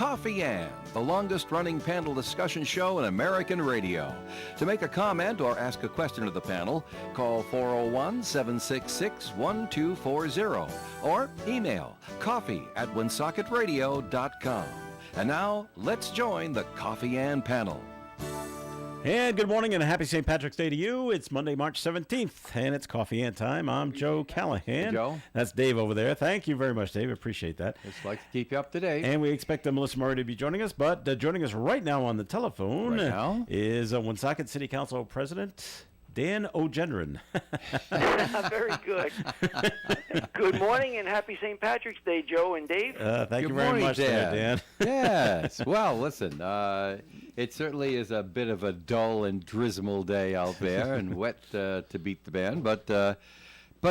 Coffee Ann, the longest-running panel discussion show in American radio. To make a comment or ask a question of the panel, call 401-766-1240 or email coffee@woonsocketradio.com. And now, let's join the Coffee Ann panel. And good morning and a happy St. Patrick's Day to you. It's Monday, March 17th, and it's Coffee Ann time. I'm Joe Callahan. Hey, Joe. That's Dave over there. Thank you very much, Dave. Appreciate that. Just like to keep you up to date. And we expect Melissa Murray to be joining us, but joining us right now on the telephone is Woonsocket City Council President Dan O'Gendron. Very good. Good morning and happy St. Patrick's Day, Joe and Dave. Thank you very much, Dan. Yes. Well, listen, it certainly is a bit of a dull and drizzle day out there and wet to beat the band, but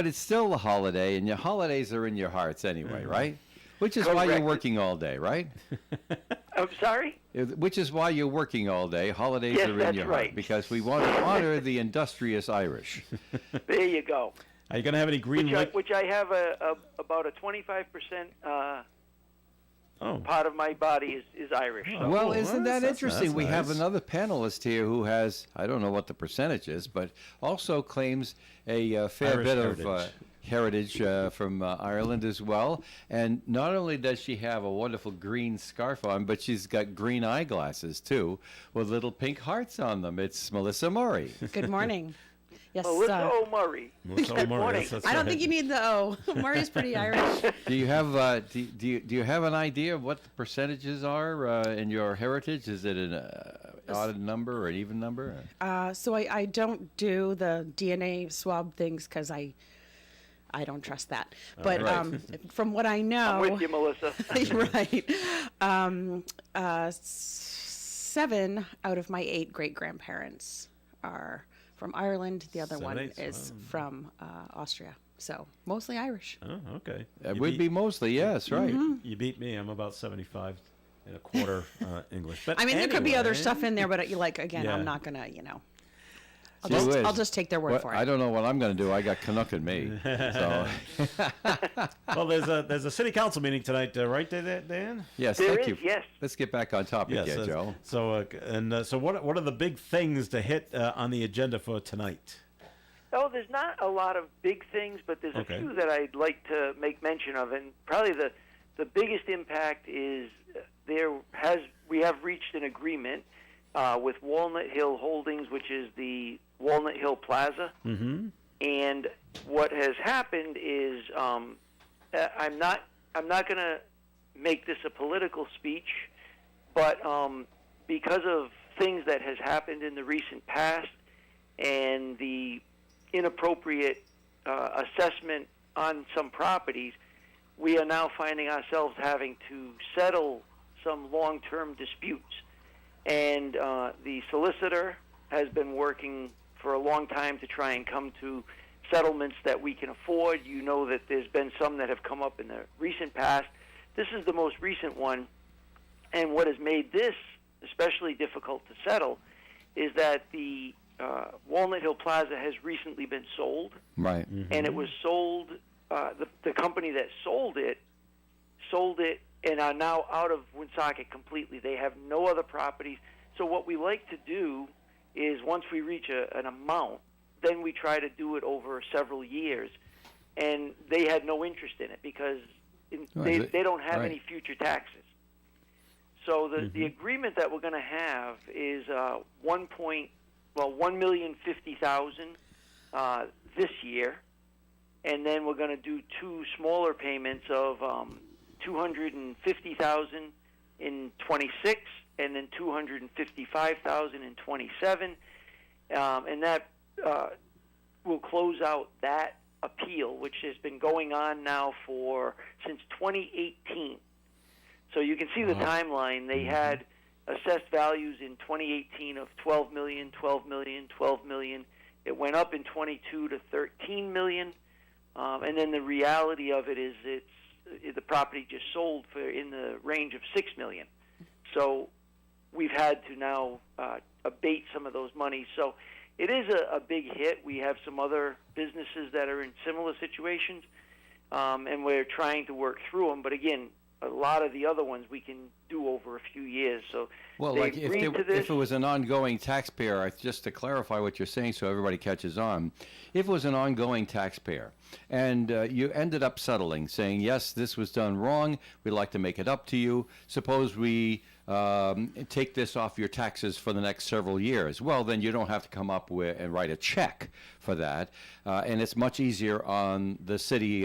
it's still a holiday, and your holidays are in your hearts anyway, right? Which is why you're working all day, right? I'm sorry? Which is why you're working all day. Holidays are in your heart because we want to honor the industrious Irish. There you go. Are you going to have any green light? Which I have about a 25% part of my body is Irish. So. Well, isn't that interesting? We nice. have another panelist here who has, I don't know what the percentage is, but also claims a fair Irish bit heritage. of heritage from Ireland as well. And not only does she have a wonderful green scarf on, but she's got green eyeglasses too with little pink hearts on them. It's Melissa Murray. Good morning. Yes, Melissa O'Murray. Melissa O'Murray. I don't think you need the O. Murray's pretty Irish. Do you have do you have an idea of what the percentages are in your heritage? Is it an odd number or an even number? So I don't do the DNA swab things because I don't trust that. But from what I know, I'm with you, Melissa. Right. 7 out of my 8 great-grandparents are from Ireland. The other one is from Austria. So mostly Irish. Oh, okay. It would be mostly, yes, right. Mm-hmm. You beat me. I'm about 75 and a quarter English. But I mean, there could be anyway. other stuff in there, but again, Yeah. I'm not going to, Gee whiz. I'll just take their word for it. I don't know what I'm going to do. I got Canuck in me. So. Well, there's a city council meeting tonight, right, Dan? Yes, There thank is, you. yes. Let's get back on topic here, Joe. So what are the big things to hit on the agenda for tonight? Oh, there's not a lot of big things, but there's a few that I'd like to make mention of, and probably the biggest impact is we have reached an agreement with Walnut Hill Holdings, which is the Walnut Hill Plaza. Mm-hmm. And what has happened is I'm not going to make this a political speech, but because of things that has happened in the recent past and the inappropriate assessment on some properties, we are now finding ourselves having to settle some long-term disputes. And the solicitor has been working for a long time to try and come to settlements that we can afford. You know that there's been some that have come up in the recent past. This is the most recent one. And what has made this especially difficult to settle is that the Walnut Hill Plaza has recently been sold. Right. Mm-hmm. And it was sold, the company that sold it and are now out of Woonsocket completely. They have no other properties. So what we like to do is once we reach an amount, then we try to do it over several years. And they had no interest in it because they don't have any future taxes. So the agreement that we're going to have is $1,050,000 this year, and then we're going to do 2 smaller payments of $250,000 in 26, and then $255,000 in 27, and that will close out that appeal, which has been going on now since 2018. So you can see the timeline. They had assessed values in 2018 of $12 million, $12 million, $12 million. It went up in 22 to $13 million, and then the reality of it is the property just sold for in the range of $6 million. So we've had to now abate some of those monies. So it is a big hit. We have some other businesses that are in similar situations, and we're trying to work through them. But again, a lot of the other ones we can do over a few years. So well, they like agreed to this. if it was an ongoing taxpayer, just to clarify what you're saying so everybody catches on, if it was an ongoing taxpayer and you ended up settling, saying, yes, this was done wrong, we'd like to make it up to you, suppose we take this off your taxes for the next several years, well, then you don't have to come up with and write a check for that, and it's much easier on the city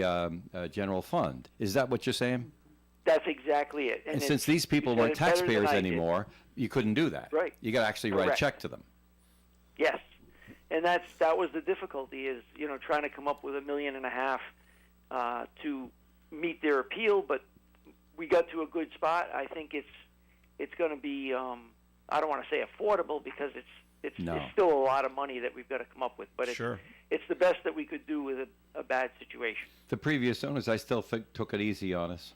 general fund. Is that what you're saying? That's exactly it. And since these people weren't taxpayers anymore, you couldn't do that. Right. You got to actually write a check to them. Yes, and that was the difficulty, is trying to come up with $1.5 million to meet their appeal. But we got to a good spot. I think it's going to be I don't want to say affordable, because it's still a lot of money that we've got to come up with. But it's the best that we could do with a bad situation. The previous owners, I still think, took it easy on us.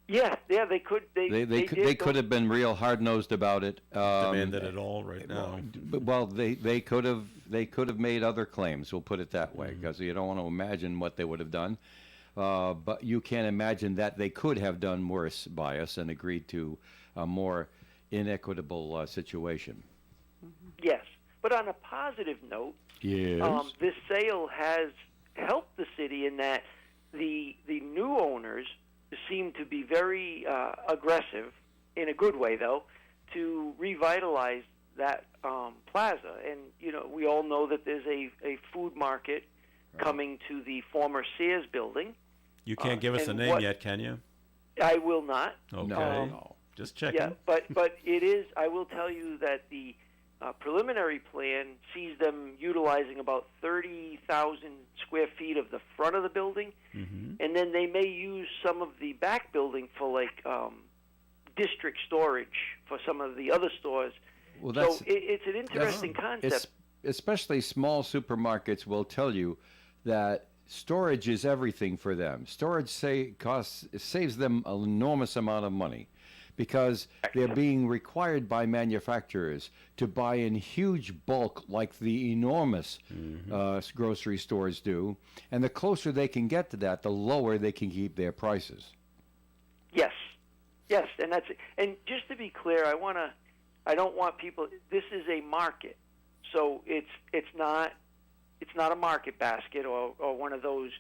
Yeah, they could. They could have been real hard-nosed about it. Demanded it all right now. Well, they could have made other claims. We'll put it that way, because you don't want to imagine what they would have done. But you can't imagine that they could have done worse by us and agreed to a more inequitable situation. Yes, but on a positive note, yes. This sale has helped the city in that the new owners seem to be very aggressive, in a good way though, to revitalize that plaza. And we all know that there's a food market coming to the former Sears building. You can't give us a name yet, can you? I will not. Okay. No. Just checking. Yeah, but it is. I will tell you that the preliminary plan sees them utilizing about 30,000 square feet of the front of the building, and then they may use some of the back building for district storage for some of the other stores. Well, so it's an interesting concept. Especially small supermarkets will tell you that storage is everything for them. Storage saves them an enormous amount of money, because they're being required by manufacturers to buy in huge bulk like the enormous grocery stores do. And the closer they can get to that, the lower they can keep their prices. Yes. Yes, and just to be clear, I don't want people, this is a market. So it's not a market basket or one of those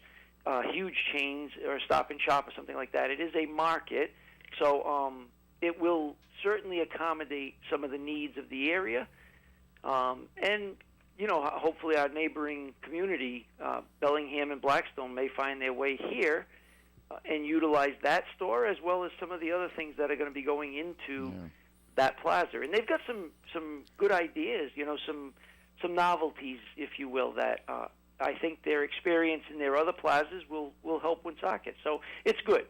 huge chains or Stop and Shop or something like that. It is a market. So it will certainly accommodate some of the needs of the area. And, hopefully our neighboring community, Bellingham and Blackstone, may find their way here and utilize that store, as well as some of the other things that are going to be going into that plaza. And they've got some good ideas, some novelties, if you will, that I think their experience in their other plazas will help Woonsocket. So it's good.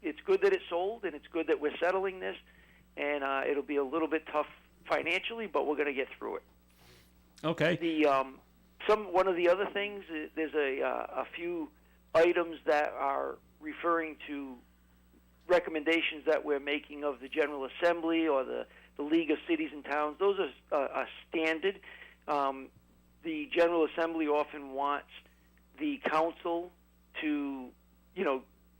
It's good that it sold, and it's good that we're settling this, and it'll be a little bit tough financially, but we're going to get through it. Okay. One of the other things, there's a few items that are referring to recommendations that we're making of the General Assembly or the League of Cities and Towns. Those are standard. The General Assembly often wants the council to,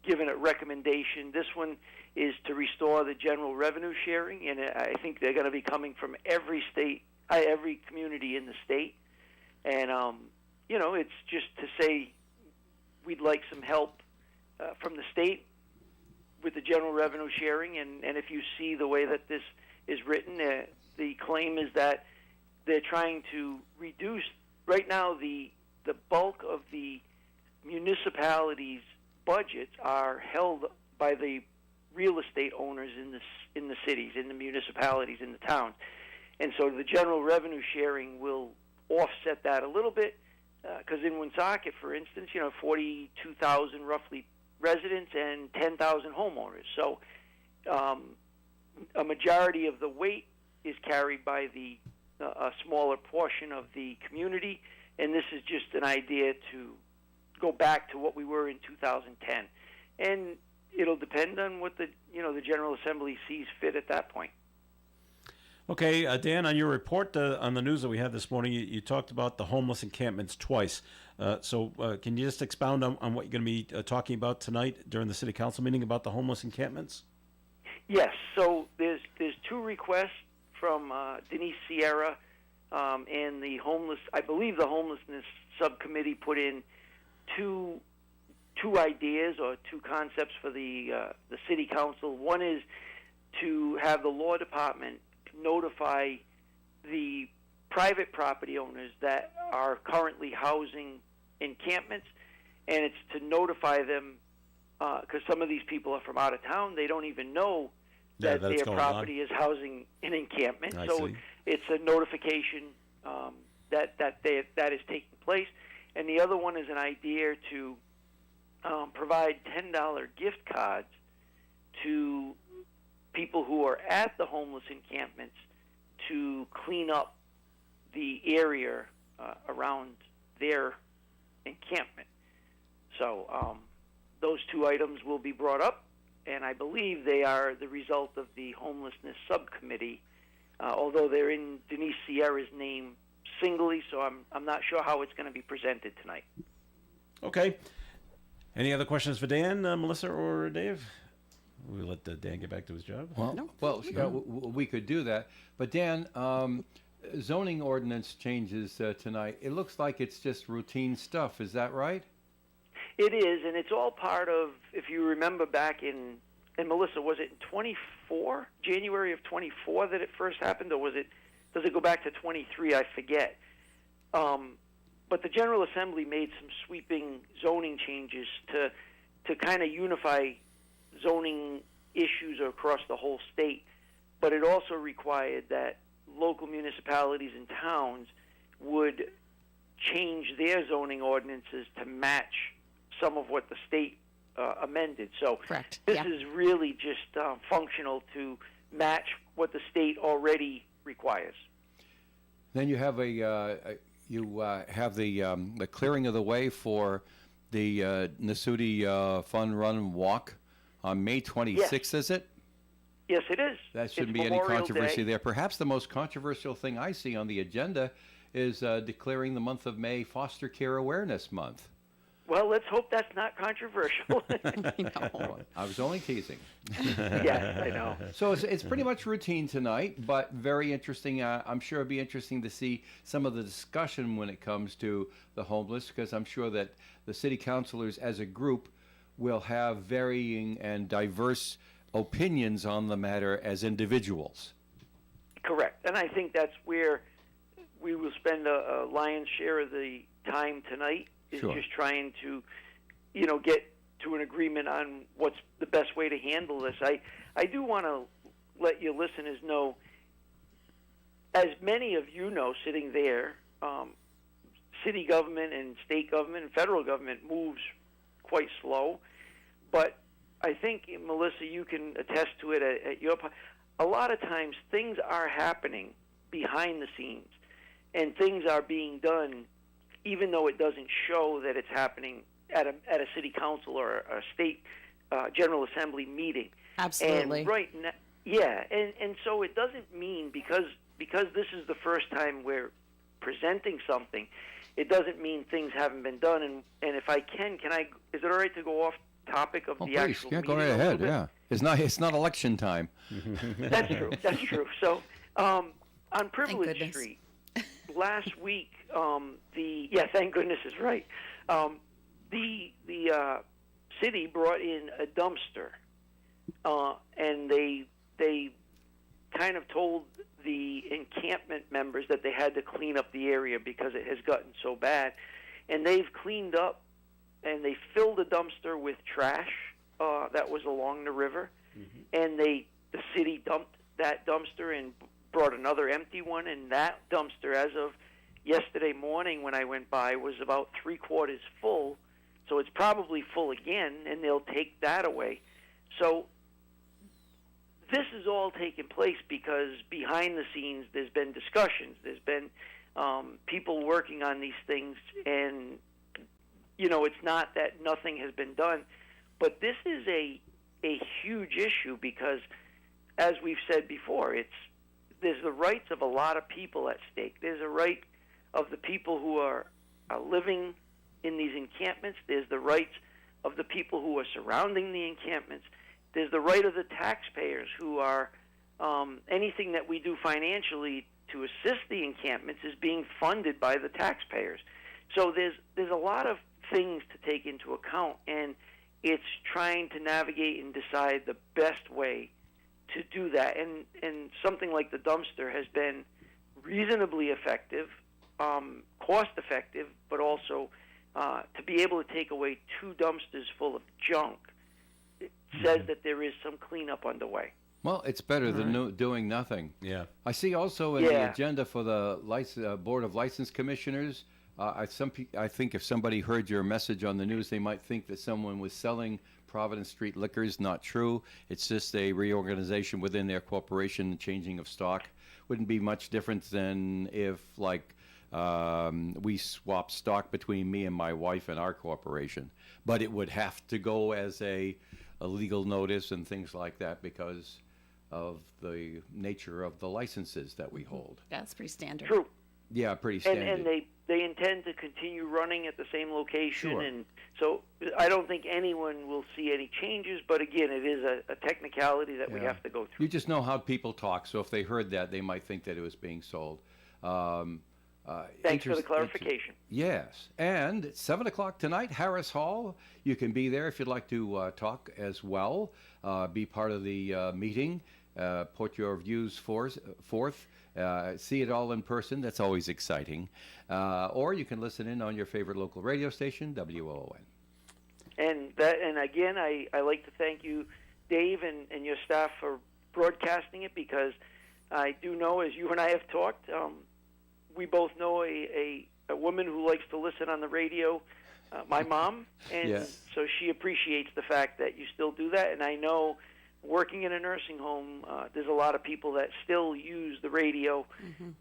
give a recommendation. This one is to restore the general revenue sharing, and I think they're going to be coming from every community in the state. And, it's just to say we'd like some help from the state with the general revenue sharing. And if you see the way that this is written, the claim is that they're trying to reduce, right now the bulk of the municipalities' budgets are held by the real estate owners in the cities, in the municipalities, in the towns. And so the general revenue sharing will offset that a little bit, because in Woonsocket, for instance, 42,000 roughly residents and 10,000 homeowners. So a majority of the weight is carried by a smaller portion of the community, and this is just an idea to go back to what we were in 2010. And it'll depend on what the General Assembly sees fit at that point. Okay, Dan, on your report on the news that we had this morning, you talked about the homeless encampments twice. So can you just expound on what you're going to be talking about tonight during the city council meeting about the homeless encampments? Yes. So there's two requests from Denise Sierra and the homelessness subcommittee put in two ideas or two concepts for the city council. One is to have the law department notify the private property owners that are currently housing encampments, and it's to notify them because some of these people are from out of town. They don't even know that their property is housing an encampment. So it's a notification that is taking place. And the other one is an idea to provide $10 gift cards to people who are at the homeless encampments to clean up the area around their encampment. So those two items will be brought up, and I believe they are the result of the homelessness subcommittee, although they're in Denise Sierra's name singly, so I'm not sure how it's going to be presented tonight. Okay. Any other questions for Dan, Melissa, or Dave? We'll let Dan get back to his job. We could do that. But Dan, zoning ordinance changes tonight. It looks like it's just routine stuff. Is that right? It is, and it's all part of, if you remember back in, and Melissa, was it in January of 24 that it first happened, or does it go back to 23? I forget. But the General Assembly made some sweeping zoning changes to kind of unify zoning issues across the whole state, but it also required that local municipalities and towns would change their zoning ordinances to match some of what the state amended. So Correct. This is really just functional to match what the state already requires. Then you have the clearing of the way for the Nasuti Fun Run Walk on May 26th, Yes. Is it? Yes, it is. That shouldn't It's be any Memorial controversy Day. there. Perhaps the most controversial thing I see on the agenda is declaring the month of May Foster Care Awareness Month. Well, let's hope that's not controversial. I was only teasing. Yes, I know. So it's pretty much routine tonight, but very interesting. I'm sure it'll be interesting to see some of the discussion when it comes to the homeless, because I'm sure that the city councilors as a group will have varying and diverse opinions on the matter as individuals. Correct. And I think that's where we will spend a lion's share of the time tonight, is Sure. just trying to, get to an agreement on what's the best way to handle this. I do want to let your listeners know, as many of you know sitting there, city government and state government and federal government moves quite slow. But I think, Melissa, you can attest to it at your part. A lot of times things are happening behind the scenes, and things are being done even though it doesn't show that it's happening at a city council or a state general assembly meeting. Absolutely. And right now, yeah, and so it doesn't mean because this is the first time we're presenting something, it doesn't mean things haven't been done. And if I can I? Is it all right to go off topic of the actual meeting? Go right ahead. Yeah, it's not election time. That's true. That's true. So on Privilege goodness. Street last week, thank goodness is right. The city brought in a dumpster, and they kind of told the encampment members that they had to clean up the area because it has gotten so bad, and they've cleaned up, and they filled a dumpster with trash that was along the river, and the city dumped that dumpster and brought another empty one, and that dumpster, as of yesterday morning when I went by, was about 3/4 full, so it's probably full again, and they'll take that away. So this is all taking place because behind the scenes there's been discussions, there's been people working on these things, and it's not that nothing has been done, but this is a huge issue because, as we've said before, there's the rights of a lot of people at stake. There's a right of the people who are living in these encampments. There's the rights of the people who are surrounding the encampments. There's the right of the taxpayers who are anything that we do financially to assist the encampments is being funded by the taxpayers. So there's a lot of things to take into account, and it's trying to navigate and decide the best way to do that. And something like the dumpster has been reasonably effective, cost effective, but also to be able to take away 2 dumpsters full of junk, it says that there is some cleanup underway. Well, it's better than doing nothing. Yeah. I see also in the agenda for the Board of License Commissioners, I think if somebody heard your message on the news, they might think that someone was selling Providence Street liquors. Not true. It's just a reorganization within their corporation, changing of stock. Wouldn't be much different than if, like, we swapped stock between me and my wife and our corporation. But it would have to go as a legal notice and things like that because of the nature of the licenses that we hold. That's pretty standard. True. Yeah, pretty standard. And they intend to continue running at the same location, Sure. and so I don't think anyone will see any changes. But again, it is a technicality that we have to go through. You just know how people talk, so if they heard that, they might think that it was being sold. Thanks for the clarification. Yes, and at 7 o'clock tonight, Harris Hall. You can be there if you'd like to talk as well. Be part of the meeting. Put your views forth. See it all in person. That's always exciting. Or you can listen in on your favorite local radio station, WOON. And again, I like to thank you, Dave, and your staff for broadcasting it, because I do know, as you and I have talked, we both know a woman who likes to listen on the radio, my mom, and so she appreciates the fact that you still do that. And I know, working in a nursing home, there's a lot of people that still use the radio,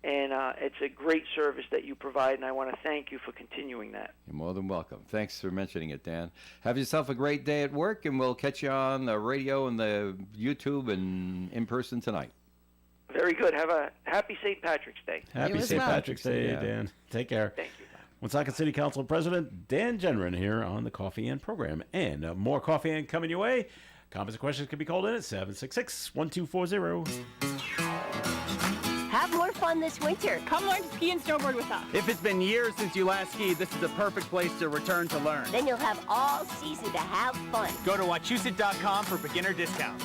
and it's a great service that you provide, and I want to thank you for continuing that. You're more than welcome. Thanks for mentioning it, Dan. Have yourself a great day at work, and we'll catch you on the radio and the YouTube and in person tonight. Very good. Have a happy St. Patrick's Day. Happy St. Patrick's Day, Yeah. Dan. Take care. Thank you. Woonsocket City Council President Dan Genren here on the Coffee and program. And more Coffee and coming your way. Comments and questions can be called in at 766-1240. Have more fun this winter. Come learn to ski and snowboard with us. If it's been years since you last skied, this is the perfect place to return to learn. Then you'll have all season to have fun. Go to Wachusett.com for beginner discounts.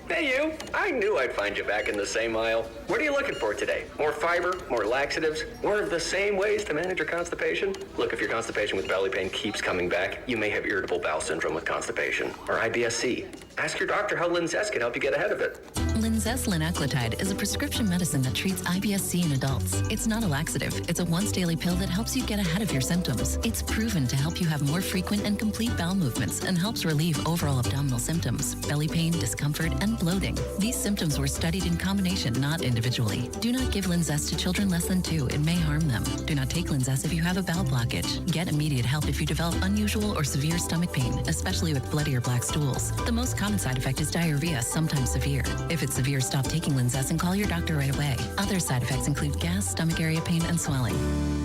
Hey, you. I knew I'd find you back in the same aisle. What are you looking for today? More fiber? More laxatives? More of the same ways to manage your constipation? Look, if your constipation with belly pain keeps coming back, you may have irritable bowel syndrome with constipation, or IBS-C. Ask your doctor how Linzess can help you get ahead of it. Linzess linaclotide is a prescription medicine that treats IBS-C in adults. It's not a laxative. It's a once-daily pill that helps you get ahead of your symptoms. It's proven to help you have more frequent and complete bowel movements and helps relieve overall abdominal symptoms, belly pain, discomfort, and bloating. These symptoms were studied in combination, not individually. Do not give Linzess to children less than 2. It may harm them. Do not take Linzess if you have a bowel blockage. Get immediate help if you develop unusual or severe stomach pain, especially with bloody or black stools. The most common side effect is diarrhea, sometimes severe. If it's severe, stop taking Linzess and call your doctor right away. Other side effects include gas, stomach area pain, and swelling.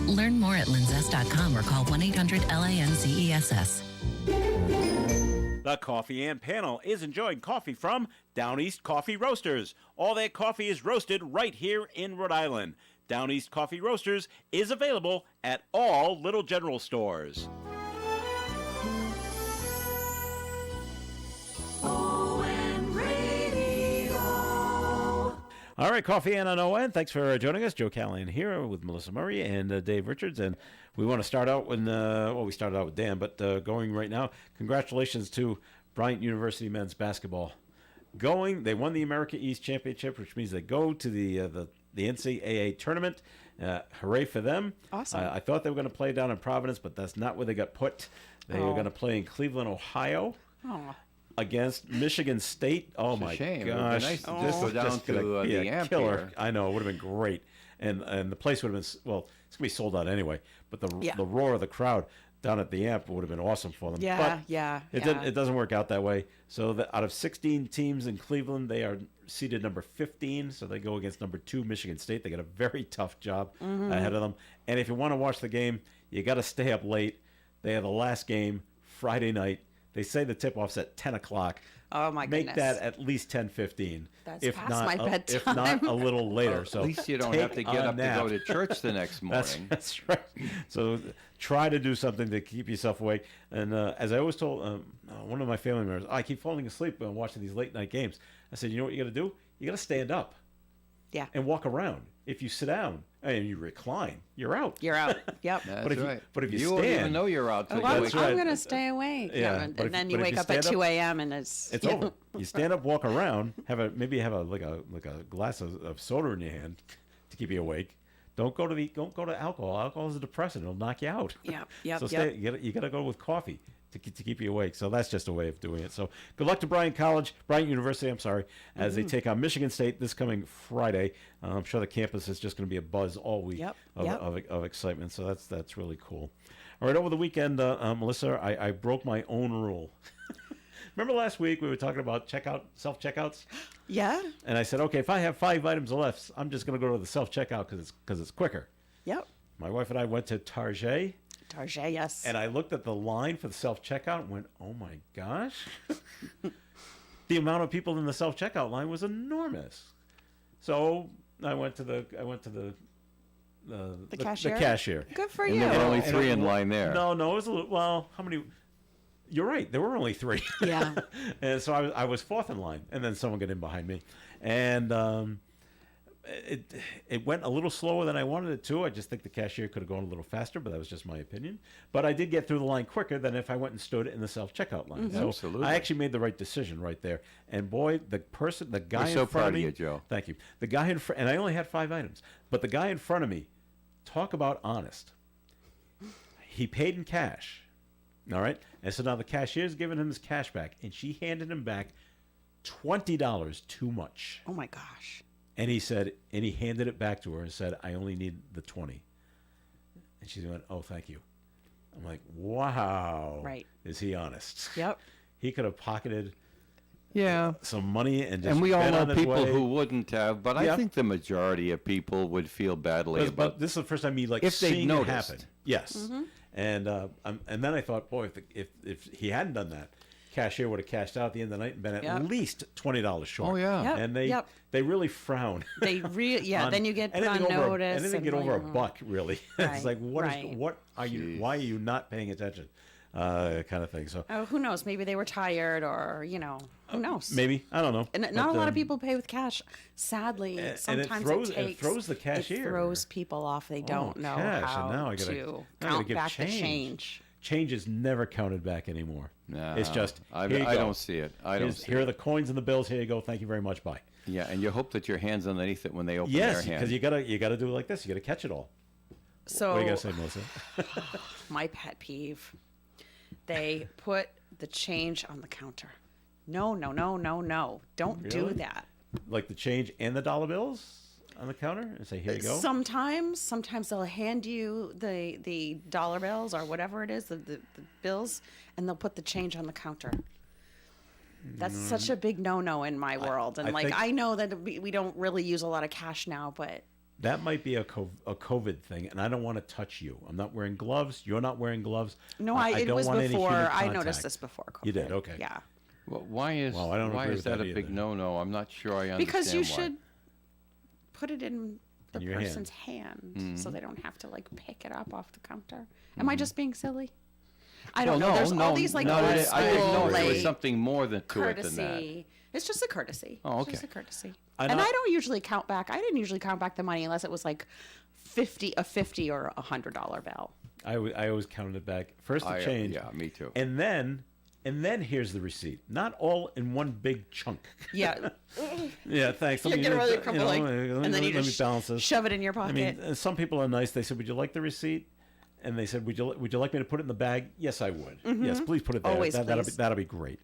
Learn more at linzess.com or call 1-800-LINZESS. The Coffee and Panel is enjoying coffee from Down East Coffee Roasters. All their coffee is roasted right here in Rhode Island. Down East Coffee Roasters is available at all Little General stores. All right, Coffee and on ON. Thanks for joining us. Joe Callahan here with Melissa Murray and Dave Richards. And we want to start out when, we started out with Dan, but going right now, congratulations to Bryant University men's basketball. They won the America East Championship, which means they go to the NCAA tournament. Hooray for them. Awesome. I thought they were going to play down in Providence, but that's not where they got put. They were going to play in Cleveland, Ohio. Oh. Against Michigan State. Oh, It's a my shame. gosh. It would be nice to just go down to be the a amp killer. here. I know. It would have been great. And the place would have been, well, it's going to be sold out anyway. But the roar of the crowd. down at the Amp would have been awesome for them. Yeah, but it doesn't work out that way. So out of 16 teams in Cleveland, they are seeded number 15. So they go against number 2 Michigan State. They got a very tough job ahead of them. And if you want to watch the game, you got to stay up late. They have the last game Friday night. They say the tip-off's at 10 o'clock. Oh, my goodness. Make that at least 10:15. That's past my bedtime. If not, a little later. So at least you don't have to get up to go to church the next morning. That's right. So try to do something to keep yourself awake. And as I always told one of my family members, I keep falling asleep when I'm watching these late-night games. I said, you know what you got to do? You got to stand up. Yeah. And walk around. If you sit down and you recline, you're out. You're out. Yep. That's right. But if you won't stand, even know you're out. Till I'm you going to stay awake. Yeah. And then you wake up at 2 a.m. and it's over. You stand up, walk around, maybe have a glass of soda in your hand to keep you awake. Don't go to alcohol. Alcohol is a depressant. It'll knock you out. Yep. So you got to go with coffee to keep you awake. So that's just a way of doing it. So good luck to Bryant University, as they take on Michigan State this coming Friday. I'm sure the campus is just going to be a buzz all week of excitement. So that's really cool. All right, over the weekend, Melissa, I broke my own rule. Remember last week we were talking about self-checkouts? Yeah. And I said, okay, if I have 5 items left, I'm just going to go to the self-checkout because it's quicker. Yep. My wife and I went to Target. Target, yes. And I looked at the line for the self-checkout and went, oh my gosh. The amount of people in the self-checkout line was enormous. So I went to the cashier? The cashier. Good for and you. there were only 3 in line there. No, it was a little, well, how many? You're right. There were only 3. Yeah. And so I was 4th in line, and then someone got in behind me. And it went a little slower than I wanted it to. I just think the cashier could have gone a little faster, but that was just my opinion. But I did get through the line quicker than if I went and stood in the self-checkout line. Mm-hmm. So absolutely. I actually made the right decision right there. And boy, the guy in so front proud of me, of you, Joe. Thank you. The guy in front, and I only had 5 items, but the guy in front of me, talk about honest. He paid in cash. All right. And so now the cashier's giving him his cash back, and she handed him back $20 too much. Oh my gosh. And he handed it back to her and said, I only need the 20. And she went, oh, thank you. I'm like, wow. Right. Is he honest? Yep. He could have pocketed some money and just and we all been know on his people way. who wouldn't have, but Yeah. I think the majority of people would feel badly But about this is the first time he if they'd seeing it noticed. happen. Yes. Mm-hmm. And then I thought, boy, if he hadn't done that, cashier would have cashed out at the end of the night and been at least $20 short. Oh, yeah. Yep. And Yep. they really frown. They then you get put on notice. Anything get over a buck, really. Right, It's like, right. what are you? Why are you not paying attention? Kind of thing. So Oh, who knows? Maybe they were tired, or who knows? maybe I don't know. And not a lot of people pay with cash. Sadly, and it sometimes it throws the cashier. It throws people off. They don't know cash, how and now I to gotta count give back the change. change. Change is never counted back anymore. No, It's just I here you I go. don't see it. I don't see Here are it. the coins and the bills. Here you go. Thank you very much. Bye. Yeah, and you hope that your hand's underneath it when they open Yes, their hand. because you gotta do it like this. You gotta catch it all. So What do you gotta say, Melissa? my pet peeve. They put the change on the counter. No. Don't do Really? that. Like the change and the dollar bills on the counter, and say, "Here you go." Sometimes they'll hand you the dollar bills or whatever it is, the bills, and they'll put the change on the counter. That's such a big no-no in my world. And I think- I know that we don't really use a lot of cash now, but That might be a COVID thing, and I don't want to touch you. I'm not wearing gloves. You're not wearing gloves. no, I it don't was want any before. human I contact. noticed this before COVID. You did? Okay. Yeah. Well, why is Well, I don't why agree is with that that a big either. no-no? I'm not sure I understand Because you why. should put it in the In your hand. person's hand, Mm-hmm. so they don't have to pick it up off the counter. Am I just being silly? I don't Well, know. no, There's no, all these no, old I didn't know school, there was something more to it than that. courtesy. It's just a courtesy. Oh, It's just okay. a courtesy. And And I- I don't usually count back. I didn't usually count back the money unless it was like a $50 or $100 bill. I always counted it back. First the I- change. yeah, me too. And then here's the receipt. Not all in one big chunk. Yeah. Yeah, thanks. You're getting really crumble, let me just balance this. shove it in your I pocket. mean, some people are nice. They said, "Would you like the receipt?" And they said, "Would you like me to put it in the bag?" Yes, I would. Yes, please put it there. Always, That'll please. be great.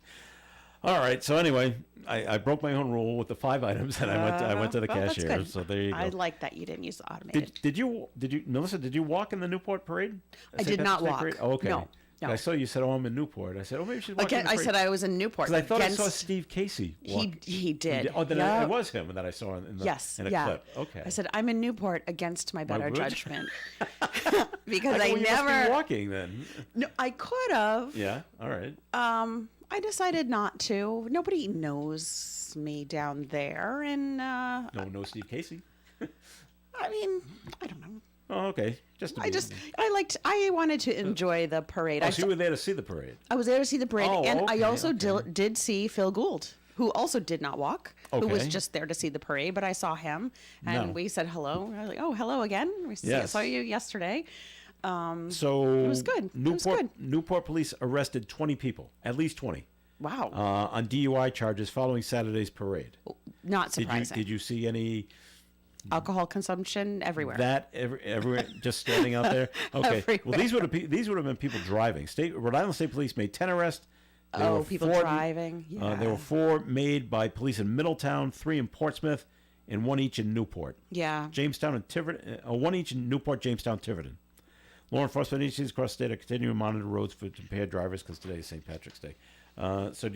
All right. So anyway, I broke my own rule with the 5 items, and I went to the well, that's cashier. good. So there you go. I like that you didn't use the automated. Did you, Melissa? Did you walk in the Newport parade? I did not walk. Parade? Oh, okay. No. I saw you said, "Oh, I'm in Newport." I said, "Oh, maybe she's walking." Again, I said I was in Newport. Because I thought I saw Steve Casey walk. He did. Oh, then Yeah. it was him that I saw in Yes, in a yeah. clip. Okay. I said I'm in Newport against my better would? judgment because I You must be never. walking then. No, I could have. Yeah. All right. I decided not to. Nobody knows me down there, and No one knows Steve Casey. I mean, I don't know. Oh, okay. I wanted to enjoy the parade. Oh, so you were there to see the parade. I was there to see the parade, Oh, and okay, I also okay. did see Phil Gould, who also did not walk, who was Okay. just there to see the parade. But I saw him, and No. we said hello. I was like, "Oh, hello again. Yes. Saw you yesterday." So It was good. It was good. Newport police arrested 20 people, at least 20, Wow, on DUI charges following Saturday's parade. not Did you surprising. did you see any Alcohol consumption everywhere. everywhere just standing out there? Okay. Everywhere. Well, these would have been people driving. Rhode Island State Police made 10 arrests. There were People 4 driving. Yeah. There were 4 made by police in Middletown, 3 in Portsmouth, and 1 each in Newport. Yeah. Jamestown and Tiverton, 1 each in Newport, Jamestown, Tiverton. Law enforcement agencies across the state are continuing to monitor roads for impaired drivers because today is St. Patrick's Day. So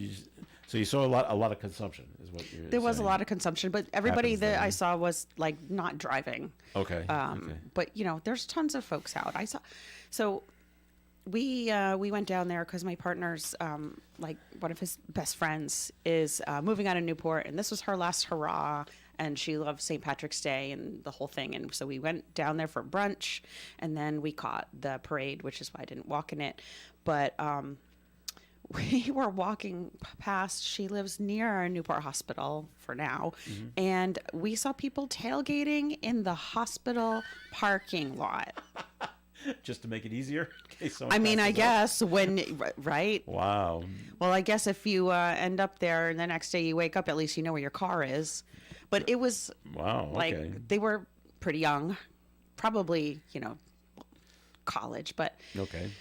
you saw a lot of consumption, is what you're There was a saying. lot of consumption, but everybody Happens that then. I saw was like not driving. Okay. Okay. But there's tons of folks out. I saw, so we went down there because my partner's like one of his best friends is moving out of Newport, and this was her last hurrah, and she loved St. Patrick's Day and the whole thing, and so we went down there for brunch, and then we caught the parade, which is why I didn't walk in it, but. We were walking past, she lives near Newport Hospital for now, and we saw people tailgating in the hospital parking lot. Just to make it easier? In case someone I mean, I passes out? guess right? Wow. Well, I guess if you end up there and the next day you wake up, at least you know where your car is. But it was Wow. like Okay. they were pretty young, probably, college, but Okay.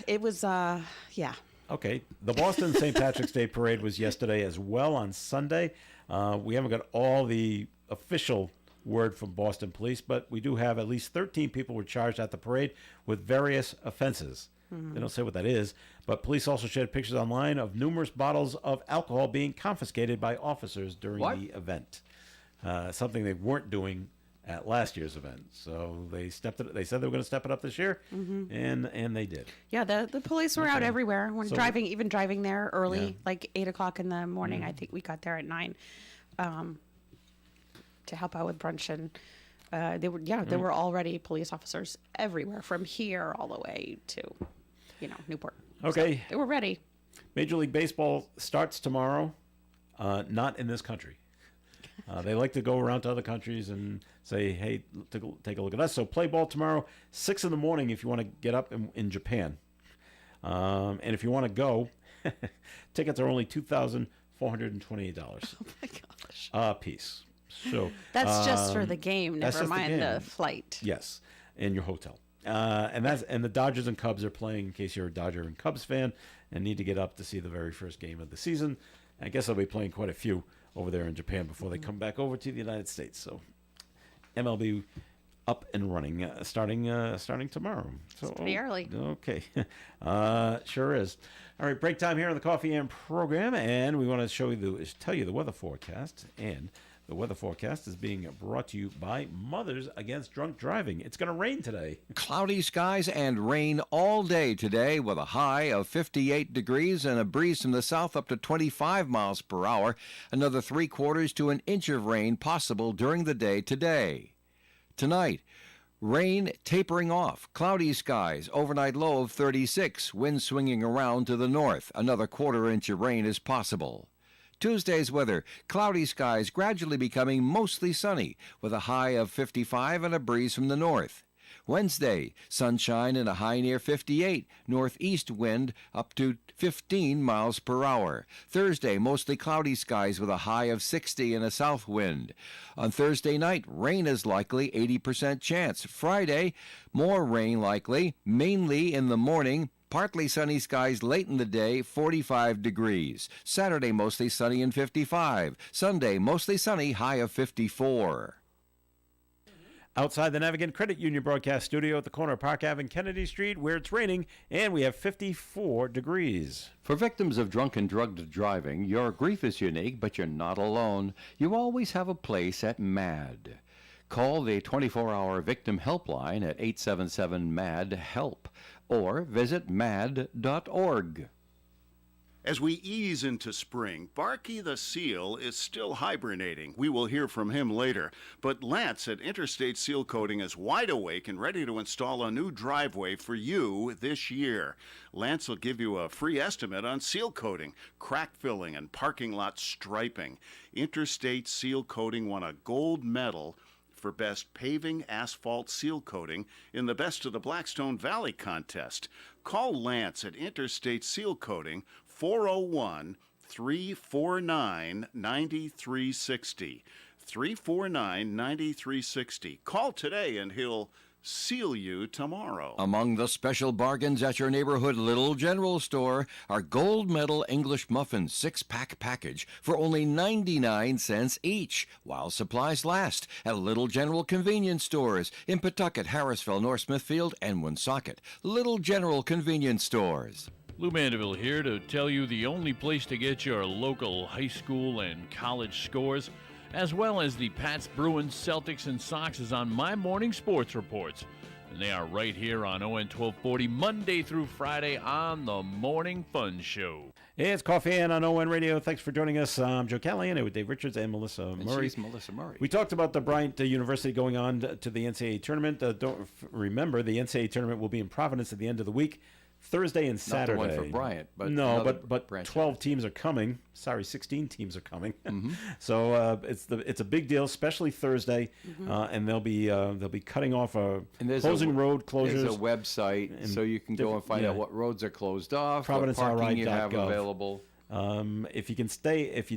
it was, yeah. Okay. The Boston St. Patrick's Day Parade was yesterday as well on Sunday. We haven't got all the official word from Boston Police, but we do have at least 13 people were charged at the parade with various offenses. They don't say what that is, but police also shared pictures online of numerous bottles of alcohol being confiscated by officers during the event. Something they weren't doing at last year's event. So they stepped it. They said they were going to step it up this year, and they did. Yeah, the police were out everywhere when So- driving there early, Yeah. like 8:00 in the morning. I think we got there at 9, to help out with brunch, and there were already police officers everywhere from here all the way to, Newport. Okay. So they were ready. Major League Baseball starts tomorrow, not in this country. They like to go around to other countries and say, hey, take a look at us. So play ball tomorrow, 6 in the morning if you want to get up in Japan. And if you want to go, tickets are only $2,428 Oh my gosh. a piece. So That's just for the game, that's never just the mind the game. flight. Yes, in your hotel. And the Dodgers and Cubs are playing, in case you're a Dodger and Cubs fan and need to get up to see the very first game of the season. I guess they'll be playing quite a few over there in Japan before they come back over to the United States. So MLB up and running, starting tomorrow. So It's pretty early. Okay, sure is. All right, break time here on the Coffee and program, and we want to tell you the weather forecast. And the weather forecast is being brought to you by Mothers Against Drunk Driving. It's going to rain today. Cloudy skies and rain all day today with a high of 58 degrees and a breeze from the south up to 25 miles per hour. Another 3/4 to an inch of rain possible during the day today. Tonight, rain tapering off, cloudy skies, overnight low of 36, wind swinging around to the north. Another 1/4 inch of rain is possible. Tuesday's weather, cloudy skies gradually becoming mostly sunny with a high of 55 and a breeze from the north. Wednesday, sunshine and a high near 58, northeast wind up to 15 miles per hour. Thursday, mostly cloudy skies with a high of 60 and a south wind. On Thursday night, rain is likely, 80% chance. Friday, more rain likely, mainly in the morning, Partly sunny skies late in the day, 45 degrees. Saturday, mostly sunny and 55. Sunday, mostly sunny, high of 54. Outside the Navigant Credit Union broadcast studio at the corner of Park Ave and Kennedy Street, where it's raining, and we have 54 degrees. For victims of drunk and drugged driving, your grief is unique, but you're not alone. You always have a place at MAD. Call the 24-hour victim helpline at 877-MAD-HELP or visit mad.org. As we ease into spring, Barky the Seal is still hibernating. We will hear from him later. But Lance at Interstate Seal Coating is wide awake and ready to install a new driveway for you this year. Lance will give you a free estimate on seal coating, crack filling, and parking lot striping. Interstate Seal Coating won a gold medal for Best Paving Asphalt Seal Coating in the Best of the Blackstone Valley contest. Call Lance at Interstate Seal Coating, 401-349-9360. 349-9360. Call today and he'll seal you tomorrow. Among the special bargains at your neighborhood Little General store are gold medal English muffins 6-pack package for only 99 cents each, while supplies last at Little General convenience stores in Pawtucket, Harrisville, North Smithfield, and Woonsocket. Little General convenience stores. Lou Mandeville here to tell you the only place to get your local high school and college scores, as well as the Pats, Bruins, Celtics, and Sox is on my morning sports reports. And they are right here on ON 1240, Monday through Friday on the Morning Fun Show. Hey, it's Coffee and on ON Radio. Thanks for joining us. I'm Joe Callahan with Dave Richards and Melissa Murray. She's Melissa Murray. We talked about the Bryant University going on to the NCAA tournament. Remember, the NCAA tournament will be in Providence at the end of the week. Thursday and Saturday. Not the one for Bryant, but no, but 12 teams are coming. Sorry, 16 teams are coming. Mm-hmm. So it's a big deal, especially Thursday, and they'll be cutting off closing road closures. There's a website, so you can go and find out what roads are closed off, what parking you have available. If you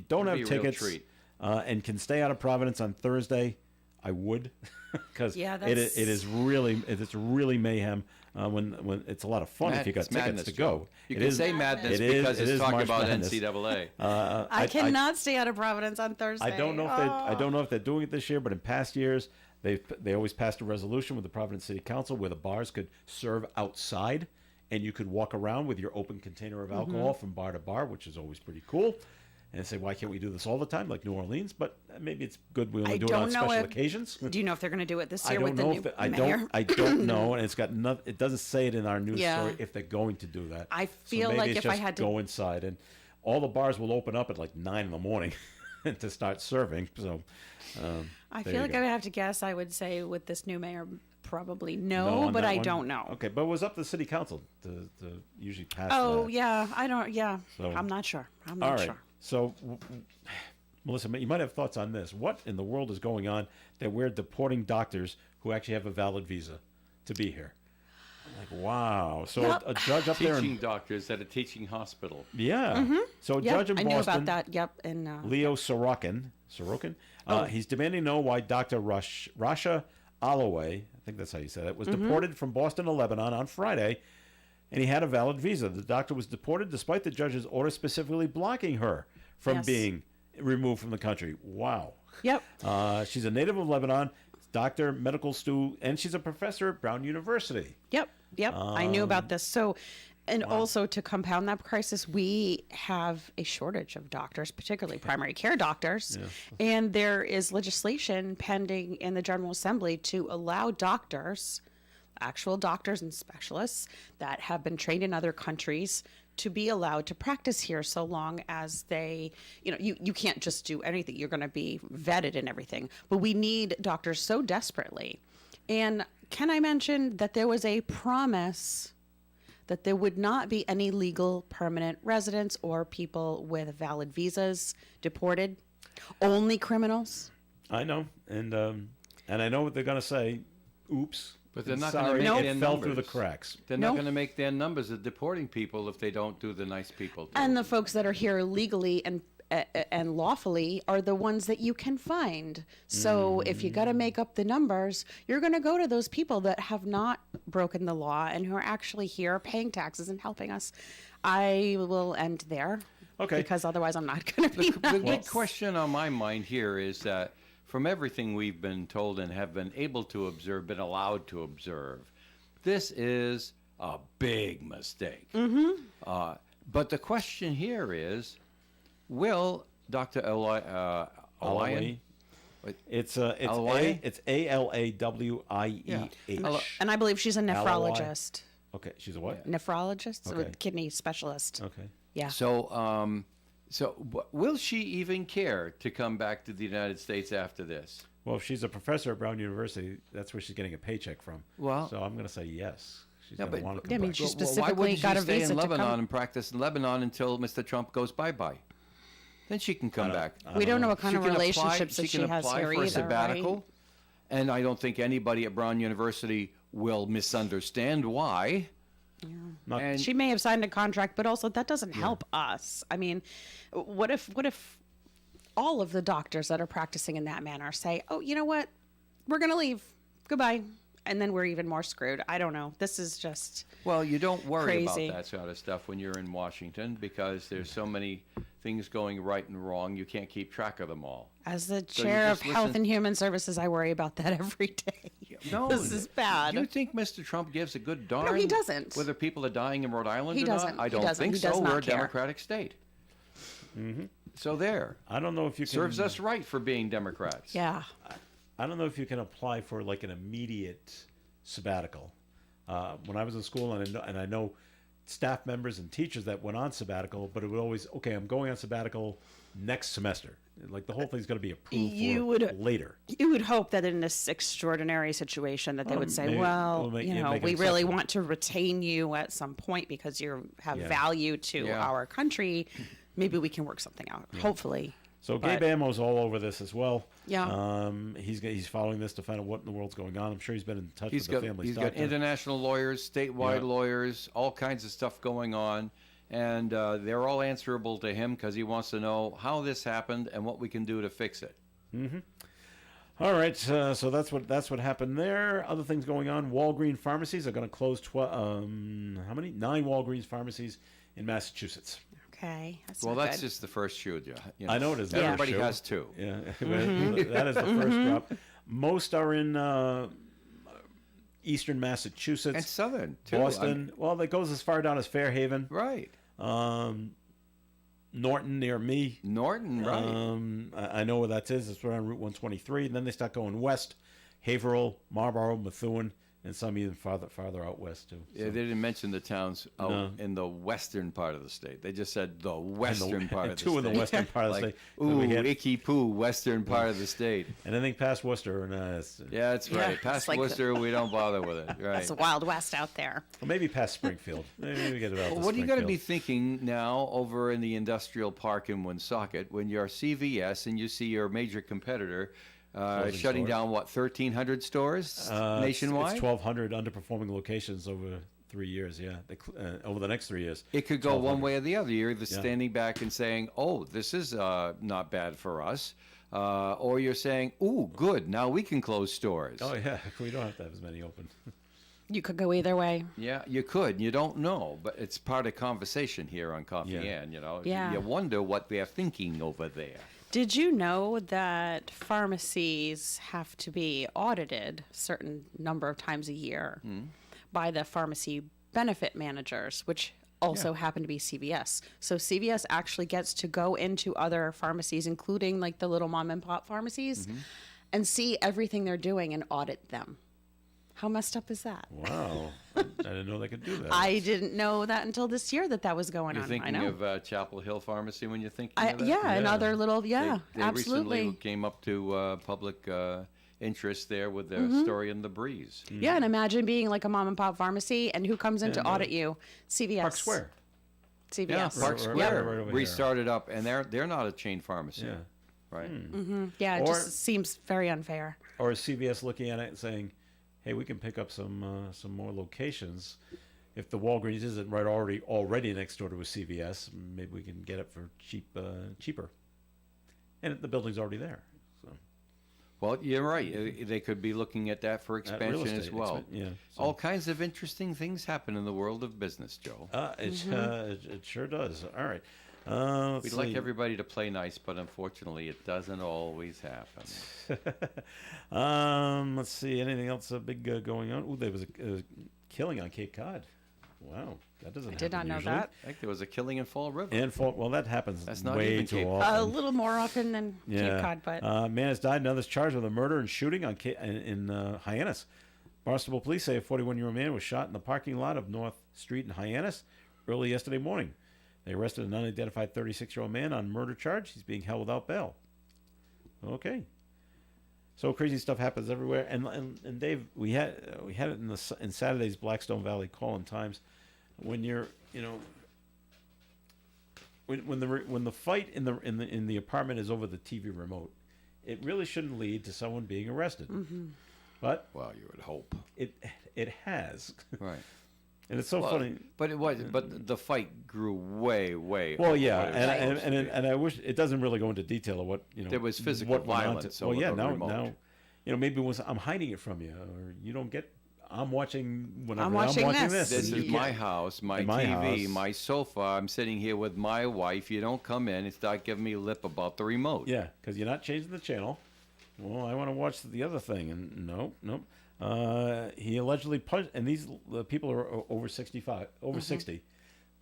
don't have tickets and can stay out of Providence on Thursday, I would, because it is really mayhem. When it's a lot of fun if you got tickets to go. You can say madness because it's talking about NCAA. I cannot stay out of Providence on Thursday. I don't know if they're doing it this year, but in past years they always passed a resolution with the Providence City Council where the bars could serve outside and you could walk around with your open container of alcohol from bar to bar, which is always pretty cool. And say, why can't we do this all the time like New Orleans? But maybe it's good we only do it on special occasions. Do you know if they're going to do it this year with the new mayor? I don't know, and it doesn't say it in our news story if they're going to do that. I feel like if I had to go inside, and all the bars will open up at like 9 in the morning to start serving. So I feel like I would have to guess. I would say with this new mayor, probably no, but I don't know. Okay, but it was up to the city council to usually pass. Oh that. yeah, I don't. Yeah, so, I'm not sure. I'm not sure. So, Melissa, you might have thoughts on this. What in the world is going on that we're deporting doctors who actually have a valid visa to be here? Like, wow. So a judge up there... Teaching doctors at a teaching hospital. Yeah. Mm-hmm. So a judge in Boston... I knew about that, and Leo Sorokin, he's demanding to know why Dr. Rasha Alloway, I think that's how you said it, was deported from Boston to Lebanon on Friday, and he had a valid visa. The doctor was deported despite the judge's order specifically blocking her from being removed from the country. Wow. Yep. She's a native of Lebanon, doctor, medical student, and she's a professor at Brown University. Yep. I knew about this. So, and also to compound that crisis, we have a shortage of doctors, particularly primary care doctors. Yeah. And there is legislation pending in the General Assembly to allow doctors, actual doctors and specialists that have been trained in other countries, to be allowed to practice here so long as they, you can't just do anything. You're going to be vetted and everything. But we need doctors so desperately. And can I mention that there was a promise that there would not be any legal permanent residents or people with valid visas deported, only criminals? I know. And I know what they're going to say. Oops. But they're not going to make their fell numbers. Through the cracks. They're not going to make their numbers of deporting people if they don't do the nice people. And the folks that are here legally and lawfully are the ones that you can find. So if you got to make up the numbers, you're going to go to those people that have not broken the law and who are actually here paying taxes and helping us. I will end there. Okay. Because otherwise I'm not going to be The big nice. question on my mind here is that from everything we've been told and have been able to observe, been allowed to observe, this is a big mistake. But the question here is, will Dr. Alawian? It's Alawian? it's ALAWIEH. Yeah. And I believe she's a nephrologist. Okay, she's a what? Nephrologist, Okay. a kidney specialist. Okay. Yeah. So, will she even care to come back to the United States after this? Well, if she's a professor at Brown University, that's where she's getting a paycheck from. Well- so I'm going to say yes. She's Yeah, going to but- want to come Yeah, I mean, back. she's Why specifically wouldn't got she a stay visa in to Lebanon come. and practice in Lebanon until Mr. Trump goes bye-bye? Then she can come back. We don't know what kind of can apply- relationships that she can has apply here for a either, sabbatical, right? and I don't think anybody at Brown University will misunderstand why. Not- And She may have signed a contract, but also that doesn't help us. I mean, what if all of the doctors that are practicing in that manner say, "Oh, you know what? We're going to leave. Goodbye." And then we're even more screwed. I don't know. This is just well, you don't worry crazy. about that sort of stuff when you're in Washington because there's so many things going right and wrong. You can't keep track of them all. As the So you chair of just Health listen- and Human Services, I worry about that every day. No, This is bad. Do you think Mr. Trump gives a good darn? he doesn't. Whether people are dying in Rhode Island He or doesn't. not, I He don't doesn't. think He does so. not We're a care. Democratic state. So there. I don't know if you can. Serves us right for being Democrats. Yeah. I don't know if you can apply for like an immediate sabbatical. When I was in school, and I know staff members and teachers that went on sabbatical, but it would always, okay, I'm going on sabbatical next semester. Like the whole thing's going to be approved later. You would hope that in this extraordinary situation that they would say, maybe- well, make you know, an we really exception. want to retain you at some point because you have Yeah. value to Yeah. our country. Maybe we can work something out. Hopefully. So But- Gabe Ammo's all over this as well. Yeah. He's following this to find out what in the world's going on. I'm sure he's been in touch He's with got the family's he's got doctor. international lawyers, statewide Yeah. lawyers, all kinds of stuff going on, and they're all answerable to him because he wants to know how this happened and what we can do to fix it. All right, so that's what happened there. Other things going on. Walgreens pharmacies are going to close. How many? 9 Walgreens pharmacies in Massachusetts. Okay. That's Well, not that's good. just the first shoe. You know. I know it is. the Everybody first shoe. has two. Yeah, that is the first drop. Most are in eastern Massachusetts And Southern, too. Boston. Well, that goes as far down as Fairhaven. Right. Norton near me. Norton, right. I know where that is. It's right on Route 123. And then they start going west. Haverhill, Marlborough, Methuen, and some even farther out west too. Yeah, they didn't mention the towns out No. in the western part of the state. They just said the western part of the two state. in the western part of the Like, state. Then we ooh, had- icky poo, western part of the state. Anything past Worcester, and Yeah, that's right. Yeah, Past it's like Worcester, we don't bother with it. Right. It's the Wild West out there. or maybe past Springfield. Maybe we get about. Well, what are you going to be thinking now over in the industrial park in Woonsocket when you're CVS and you see your major competitor Closing shutting stores. down, 1,300 stores nationwide? It's 1,200 underperforming locations over 3 years. Yeah, over the next 3 years. It could go one 1,200. way or the other. You're either Yeah. standing back and saying, oh, this is not bad for us. Or you're saying, ooh, good, now we can close stores. Oh yeah, we don't have to have as many open. You could go either way. Yeah, you could. You don't know, but it's part of conversation here on Coffee Ann, you know. Yeah. You wonder what they're thinking over there. Did you know that pharmacies have to be audited a certain number of times a year by the pharmacy benefit managers, which also happen to be CVS. So CVS actually gets to go into other pharmacies, including like the little mom and pop pharmacies, and see everything they're doing and audit them. How messed up is that? Wow, I didn't know they could do that. I didn't know that until this year that was going You're on. thinking I know. of Chapel Hill Pharmacy when you're thinking of that? Yeah, and other little, They absolutely. recently came up to public interest there with their Mm-hmm. story in the breeze. Yeah, and imagine being like a mom and pop pharmacy, and who comes in to audit you? CVS. Park Square. CVS. Yeah, Park Right- Square right over here. restarted up, and they're not a chain pharmacy, Yeah. right? Yeah, it Or- just seems very unfair. Or is CVS looking at it and saying, "Hey, we can pick up some more locations if the Walgreens isn't right already next door to a CVS, maybe we can get it for cheaper. And the building's already there. So. Well, you're right. They could be looking at that for expansion as well. All kinds of interesting things happen in the world of business, Joe. It sure does. All right. We'd like everybody to play nice, but unfortunately, it doesn't always happen. Let's see. Anything else big going on? Ooh, there was a killing on Cape Cod. Wow, that doesn't. I did not know usually. that. I think there was a killing in Fall River. Well, that happens. That's not way even too Cape often. Cod. A little more often than Cape Cod, but man has died. Another's charged with a murder and shooting in Hyannis. Barnstable police say a 41-year-old man was shot in the parking lot of North Street in Hyannis early yesterday morning. They arrested an unidentified 36-year-old man on murder charge. He's being held without bail. Okay. So crazy stuff happens everywhere. And Dave, we had it in Saturday's Blackstone Valley Call-in Times. When you're, when the fight in the apartment is over the TV remote, it really shouldn't lead to someone being arrested. Mm-hmm. But well, you would hope it has. Right. And it's so funny. But it was. But the fight grew way. Well, yeah, and I wish it doesn't really go into detail of what There was physical violence. Well, yeah, now remote. maybe I'm hiding it from you, or you don't get. I'm watching whenever I'm watching this. This is my house, my TV, my sofa. I'm sitting here with my wife. You don't come in and start giving me lip about the remote. Yeah, because you're not changing the channel. Well, I want to watch the other thing, and nope. He allegedly punched, and these people are over 65, over 60.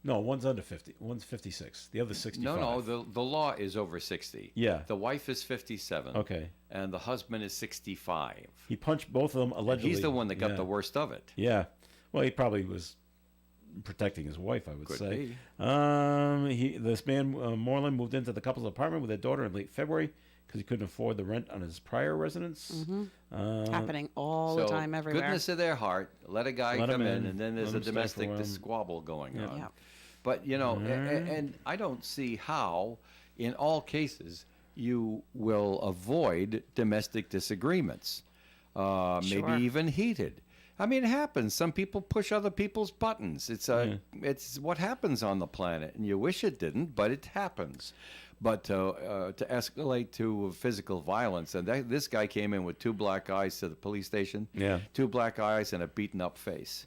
No, one's under 50. One's 56. The other's 65. No. The law is over 60. Yeah. The wife is 57. Okay. And the husband is 65. He punched both of them allegedly. He's the one that got the worst of it. Yeah. Well, he probably was protecting his wife, I would Could say. be. This man, Moreland, moved into the couple's apartment with their daughter in late February because he couldn't afford the rent on his prior residence. happening all the time everywhere. Goodness of their heart, let a guy come in, and then there's a domestic squabble going on. Yeah. But, and I don't see how, in all cases, you will avoid domestic disagreements, maybe even heated. I mean, it happens. Some people push other people's buttons. It's what happens on the planet, and you wish it didn't, but it happens. But to escalate to physical violence, and this guy came in with 2 black eyes to the police station. Yeah. 2 black eyes and a beaten up face.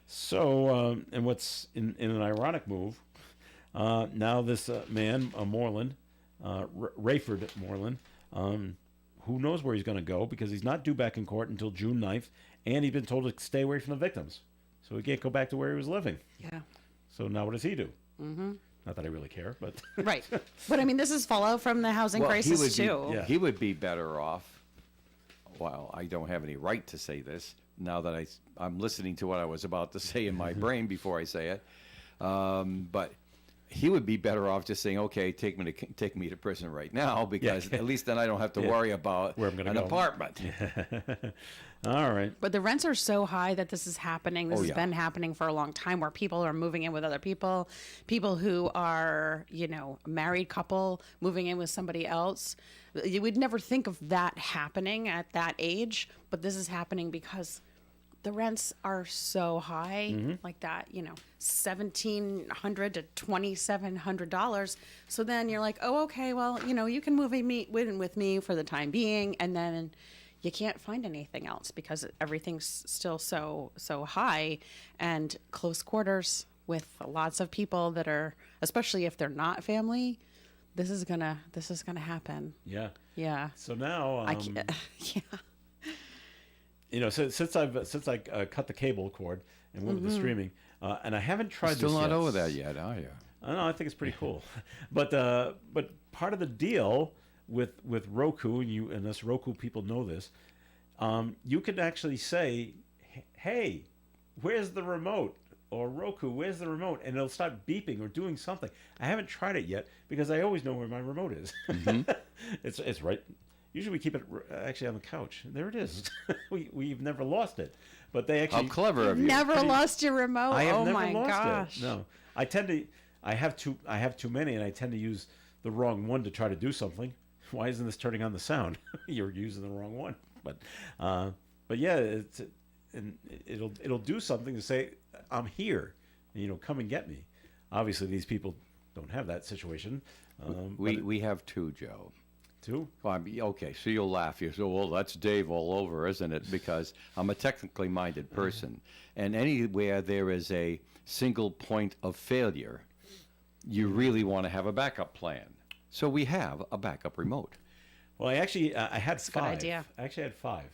So, and what's in an ironic move, now this man, Moreland, Rayford Moreland, who knows where he's going to go because he's not due back in court until June 9th, and he's been told to stay away from the victims. So he can't go back to where he was living. Yeah. So now what does he do? Mm-hmm. Not that I really care, but... Right. But, I mean, this is fallout from the housing crisis, too. He would be better off. Well, I don't have any right to say this now that I'm listening to what I was about to say in my brain before I say it. But he would be better off just saying, okay, take me to prison right now, because at least then I don't have to worry about where I'm gonna an go. apartment. All right. But the rents are so high that this is happening. This has been happening for a long time, where people are moving in with other people who are, married couple moving in with somebody else. You would never think of that happening at that age, but this is happening because the rents are so high, like that, $1,700 to $2,700. So then you're like, oh, okay, well, you can move in with me for the time being, and then you can't find anything else because everything's still so high, and close quarters with lots of people that are, especially if they're not family. This is gonna happen. Yeah. Yeah. So now, yeah. since I cut the cable cord and went with the streaming, and I haven't tried Still this not yet. over that yet, are you? I know. I think it's pretty cool, but part of the deal with Roku, and us Roku people know this, you could actually say, "Hey, where's the remote?" Or Roku, where's the remote? And it'll start beeping or doing something. I haven't tried it yet because I always know where my remote is. It's right. Usually we keep it actually on the couch. There it is. We've never lost it. But they actually... How clever of you. Never lost your remote? I have oh never my lost gosh. it. No. I have too many, and I tend to use the wrong one to try to do something. Why isn't this turning on the sound? You're using the wrong one. But yeah, and it'll do something to say, I'm here. Come and get me. Obviously, these people don't have that situation. We have two, Joe. Two? Well, okay, so you'll laugh. You say, well, that's Dave all over, isn't it? Because I'm a technically minded person. And anywhere there is a single point of failure, you really want to have a backup plan. So we have a backup remote. Well, I had That's a five. good idea. I actually had five.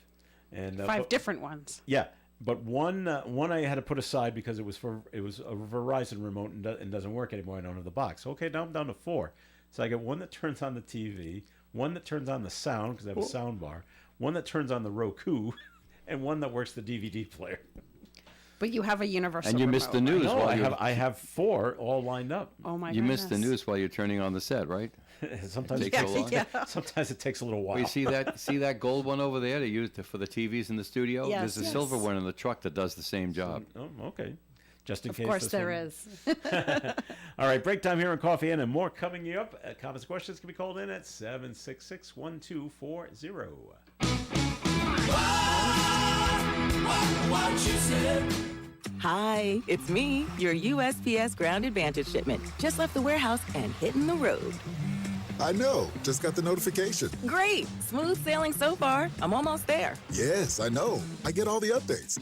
And Five different ones. Yeah, but one I had to put aside because it was a Verizon remote and doesn't work anymore. I don't have the box. Okay, now I'm down to four. So I get one that turns on the TV, one that turns on the sound because I have a sound bar, one that turns on the Roku, and one that works the DVD player. But you have a universal And you remote, missed the news. No, while I have four all lined up. Oh my You goodness. missed the news while you're turning on the set, right? Sometimes It takes so long. Yeah. Sometimes it takes a little while. Well, you see that gold one over there they use for the TVs in the studio? Yes, There's a yes. silver one in the truck that does the same job. Oh, okay. Just in Of case. course this there one- is. All right, break time here on Coffee In, and more coming you up. Comments and questions can be called in at 766-1240. Hi, it's me, your USPS Ground Advantage shipment. Just left the warehouse and hitting the road. I know. Just got the notification. Great. Smooth sailing so far. I'm almost there. Yes, I know. I get all the updates.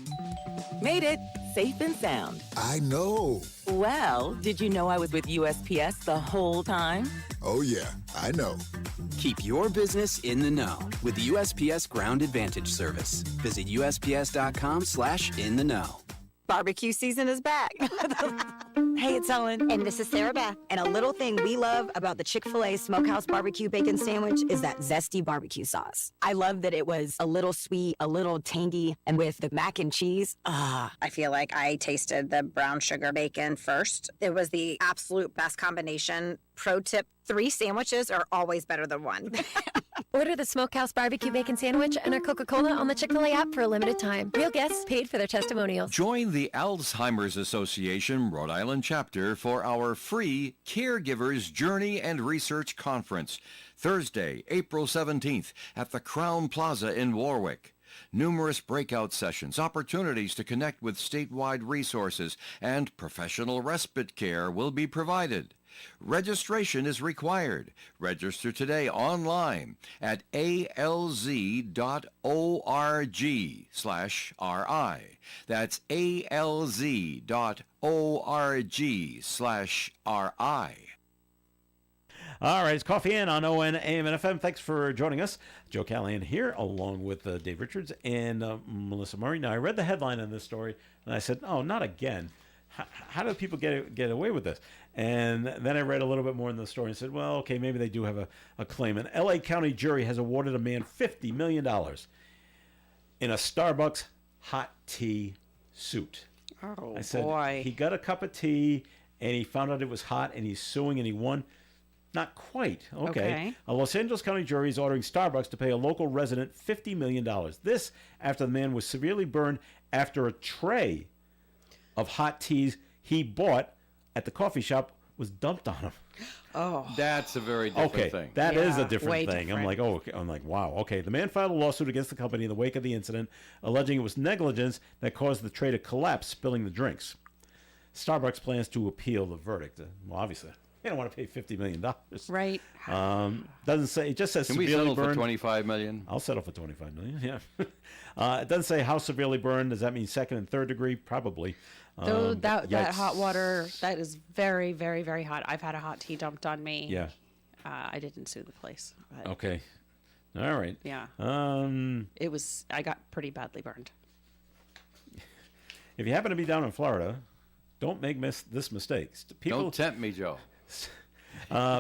Made it. Safe and sound. I know. Well, did you know I was with USPS the whole time? Oh, yeah. I know. Keep your business in the know with the USPS Ground Advantage service. Visit USPS.com/in-the-know. Barbecue season is back. Hey, it's Ellen. And this is Sarah Beth. And a little thing we love about the Chick-fil-A Smokehouse Barbecue Bacon Sandwich is that zesty barbecue sauce. I love that it was a little sweet, a little tangy, and with the mac and cheese, I feel like I tasted the brown sugar bacon first. It was the absolute best combination. Pro tip, 3 sandwiches are always better than 1. Order the Smokehouse Barbecue Bacon Sandwich and our Coca-Cola on the Chick-fil-A app for a limited time. Real guests paid for their testimonials. Join the Alzheimer's Association Rhode Island chapter for our free Caregivers Journey and Research Conference, Thursday, April 17th at the Crown Plaza in Warwick. Numerous breakout sessions, opportunities to connect with statewide resources, and professional respite care will be provided. Registration is required. Register today online at alz.org/RI. That's alz.org/RI. All right, it's Coffee In on ON, AM, and FM. Thanks for joining us. Joe Callahan here, along with Dave Richards and Melissa Murray. Now, I read the headline on this story, and I said, oh, not again. How do people get away with this? And then I read a little bit more in the story and said, well, okay, maybe they do have a claim. An L.A. County jury has awarded a man $50 million in a Starbucks hot tea suit. Oh, I said, boy. he got a cup of tea, and he found out it was hot, and he's suing, and he won. Not quite. Okay. A Los Angeles County jury is ordering Starbucks to pay a local resident $50 million. This after the man was severely burned after a tray of hot teas he bought at the coffee shop was dumped on him. Oh. That's a very different thing. That is a Yeah, different way thing. different. I'm like, okay. I'm like, wow. Okay. The man filed a lawsuit against the company in the wake of the incident, alleging it was negligence that caused the tray to collapse, spilling the drinks. Starbucks plans to appeal the verdict. Well, obviously, they don't want to pay $50 million. Right. Doesn't say. It just says Can we severely settle for burned. $25 million? I'll settle for $25 million. Yeah. It doesn't say how severely burned. Does that mean second and third degree? Probably. Though that Yikes. hot water, that is very, very, very hot. I've had a hot tea dumped on me. Yeah. I didn't sue the place. But Okay. All right. Yeah. Um, I got pretty badly burned. if you happen to be down in Florida, don't make this mistake. Don't tempt me, Joe.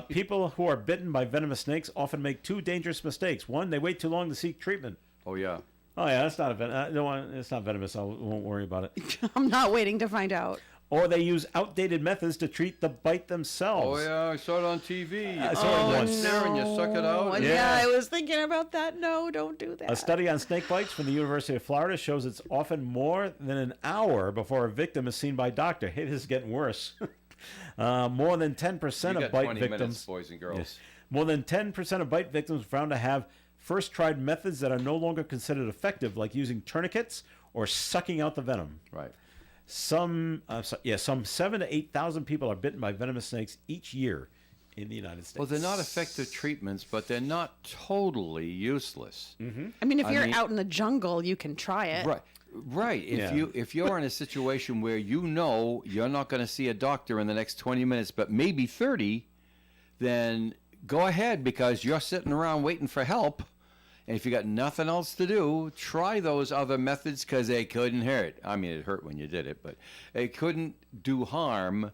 People who are bitten by venomous snakes often make 2 dangerous mistakes. One, they wait too long to seek treatment. Oh, yeah. Oh, yeah, that's not it's not venomous. I won't worry about it. I'm not waiting to find out. Or they use outdated methods to treat the bite themselves. Oh, yeah, I saw it on TV. I saw it once. There and you suck it out. Yeah, I was thinking about that. No, don't do that. A study on snake bites from the University of Florida shows it's often more than an hour before a victim is seen by a doctor. Hey, this is getting worse. More than 10% You of got bite 20 victims, minutes, boys and girls. Yes. More than 10% of bite victims were found to have first tried methods that are no longer considered effective, like using tourniquets or sucking out the venom. Right. some 7,000 to 8,000 people are bitten by venomous snakes each year in the United States. Well, they're not effective treatments, but they're not totally useless. I mean, if you're out in the jungle, you can try it. Right. If you're in a situation where you know you're not going to see a doctor in the next 20 minutes, but maybe 30, then go ahead, because you're sitting around waiting for help. And if you got nothing else to do, try those other methods, because they couldn't hurt. I mean, it hurt when you did it, but it couldn't do harm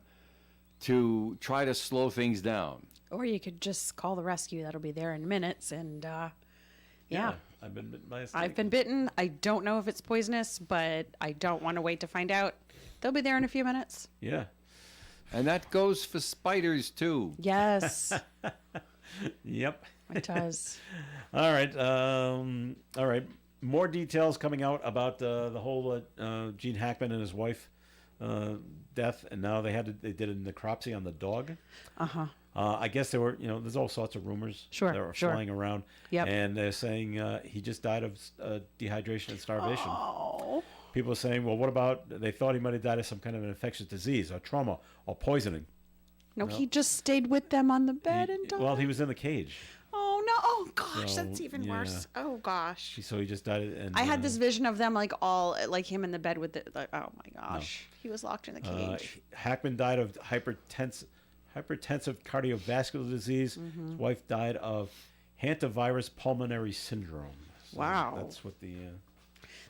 to try to slow things down. Or you could just call the rescue. That'll be there in minutes. And yeah. I've been bitten by a snake. I've been bitten. I don't know if it's poisonous, but I don't want to wait to find out. They'll be there in a few minutes. Yeah. And that goes for spiders, too. Yes. Yep. It does. All right. All right. More details coming out about the whole Gene Hackman and his wife death, and now they did a necropsy on the dog. I guess there were, there's all sorts of rumors that are flying around. Yep. And they're saying he just died of dehydration and starvation. Oh. People are saying, well, what about, they thought he might have died of some kind of an infectious disease or trauma or poisoning. No, he just stayed with them on the bed and died. Well, he was in the cage. Oh, no. Oh, gosh, So, that's even yeah. worse. Oh, gosh. So he just died. And I had this vision of them like him in the bed with the, oh my gosh. He was locked in the cage. Hackman died of hypertensive cardiovascular disease. His wife died of hantavirus pulmonary syndrome. So Wow. That's what the...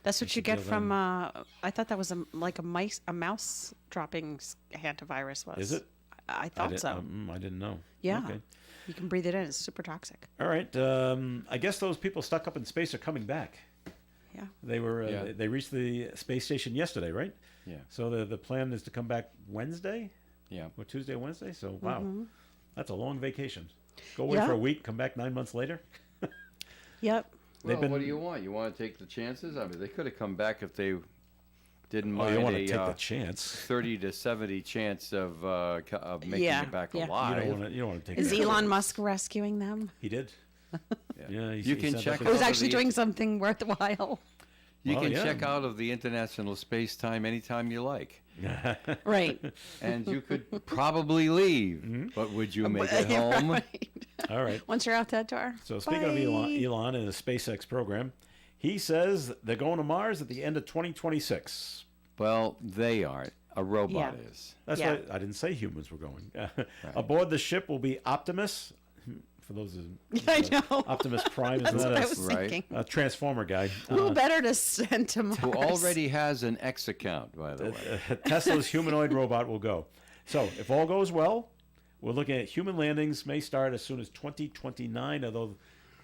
That's what you get from, I thought that was a mouse dropping hantavirus was. Is it? I thought so. I didn't know. Yeah. Okay. You can breathe it in. It's super toxic. All right. I guess those people stuck up in space are coming back. Yeah. They were. They reached the space station yesterday, right? Yeah. So the plan is to come back Wednesday. Yeah. Or Tuesday or Wednesday. So wow, that's a long vacation. Go away Yeah. for a week, come back 9 months later. Yep. Well, what do you want? You want to take the chances? I mean, they could have come back if they didn't Oh, mind you want to a take the chance. 30 to 70 chance of making it back alive. You don't want to take. Is that Elon chance. Musk rescuing them? He did. Yeah. You can check. It was actually doing something worthwhile. You can check out of the International Space Time anytime you like. Right. And you could probably leave, but would you make it home? Right. All right. Once you're out that door. So speaking of Elon and the SpaceX program, he says they're going to Mars at the end of 2026. Well, they aren't. A robot is. That's why I didn't say humans were going. Aboard the ship will be Optimus. For those I know. Optimus Prime is That's that what I was thinking. a Transformer guy. Who better to send to Mars? Who already has an X account, by the way. Tesla's humanoid robot will go. So if all goes well, we're looking at human landings may start as soon as 2029, although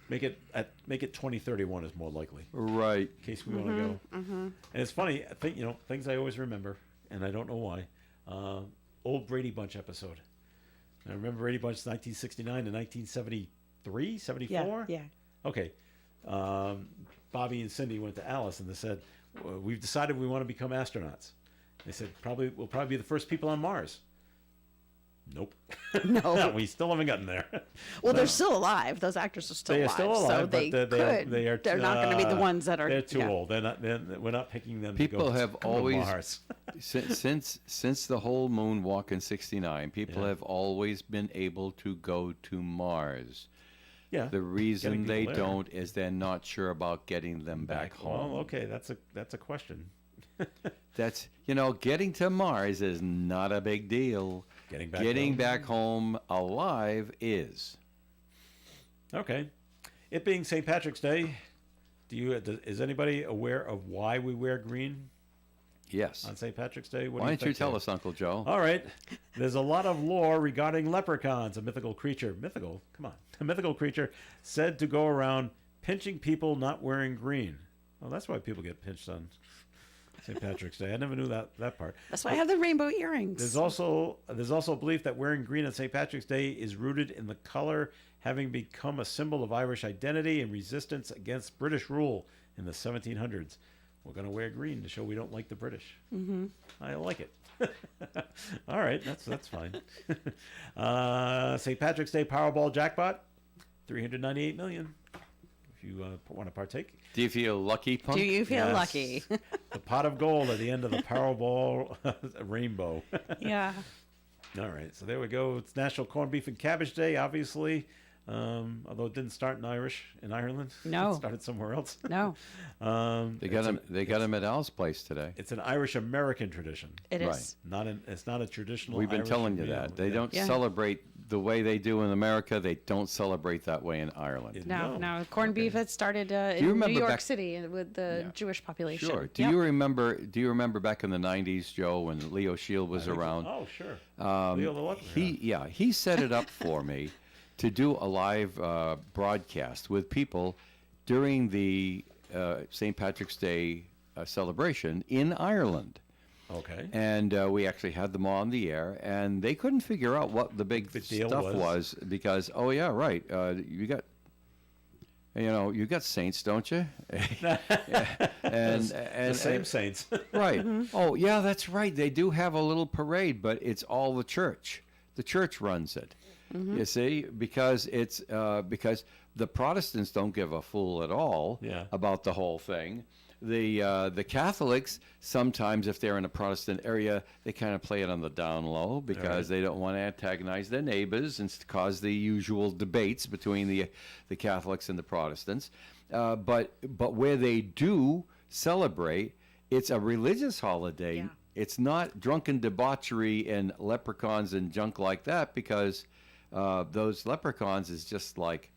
make it 2031 is more likely. Right. In case we want to go. And it's funny, I think things I always remember, and I don't know why. Old Brady Bunch episode. I remember Brady Bunch 1969 to 1973, 74? Yeah. Okay. Bobby and Cindy went to Alice and they said, we've decided we want to become astronauts. They said, we'll probably be the first people on Mars. Nope. No. We still haven't gotten there. Well, they're still alive. Those actors are still They are alive. still alive, so but they could. They're not going to be the ones that are. They're too old. We're not picking them People to go have to always, Mars. since the whole moonwalk in '69, people have always been able to go to Mars. Yeah. The reason Getting they people there. don't is they're not sure about getting them back home. Well, okay, that's a question. That's getting to Mars is not a big deal. Getting back home alive is. Okay. It being St. Patrick's Day, is anybody aware of why we wear green? Yes. On St. Patrick's Day? Why don't you tell us, Uncle Joe? All right. There's a lot of lore regarding leprechauns, a mythical creature. Mythical? Come on. A mythical creature said to go around pinching people not wearing green. Well, that's why people get pinched on St. Patrick's Day. I never knew that part. That's why I have the rainbow earrings. There's also a belief that wearing green on St. Patrick's Day is rooted in the color having become a symbol of Irish identity and resistance against British rule in the 1700s. We're going to wear green to show we don't like the British. Mm-hmm. I like it. All right, that's fine. St. Patrick's Day Powerball jackpot, $398 million. if you want to partake. Do you feel lucky, Punk? Do you feel Yes. lucky? The pot of gold at the end of the Powerball rainbow. Yeah. All right, so there we go. It's National Corned Beef and Cabbage Day, obviously. Although it didn't start in Ireland. No. It started somewhere else. No. They got him. They got him at Al's place today. It's an Irish American tradition. It is. It's not a traditional. We've been Irish telling you meal. that they Yeah. don't Yeah. celebrate the way they do in America. They don't celebrate that way in Ireland. No. Corned beef had started in remember New York back- City with the Jewish population. Sure. Do Yep. you remember? Do you remember back in the '90s, Joe, when Leo Shield was around? Oh, sure. Leo the Leopard, he set it up for me to do a live broadcast with people during the St. Patrick's Day celebration in Ireland. Okay. And we actually had them on the air, and they couldn't figure out what the big deal stuff was. because, oh yeah, right, you got saints, don't you? and the same saints. Right. Oh yeah, that's right. They do have a little parade, but it's all the church. The church runs it. You see, because it's because the Protestants don't give a fool at all about the whole thing. The Catholics sometimes, if they're in a Protestant area, they kind of play it on the down low because they don't want to antagonize their neighbors and cause the usual debates between the Catholics and the Protestants. But where they do celebrate, it's a religious holiday. Yeah. It's not drunken debauchery and leprechauns and junk like that, because those leprechauns is just like,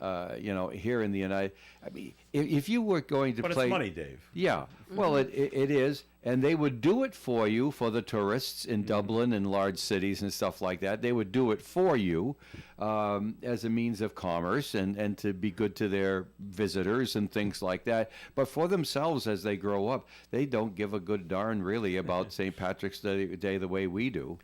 here in the United. I mean, if you were going to But play, it's money, Dave. Yeah, well, it is, and they would do it for you, for the tourists in Dublin and large cities and stuff like that. They would do it for you as a means of commerce and to be good to their visitors and things like that. But for themselves, as they grow up, they don't give a good darn really about St. Patrick's Day the way we do.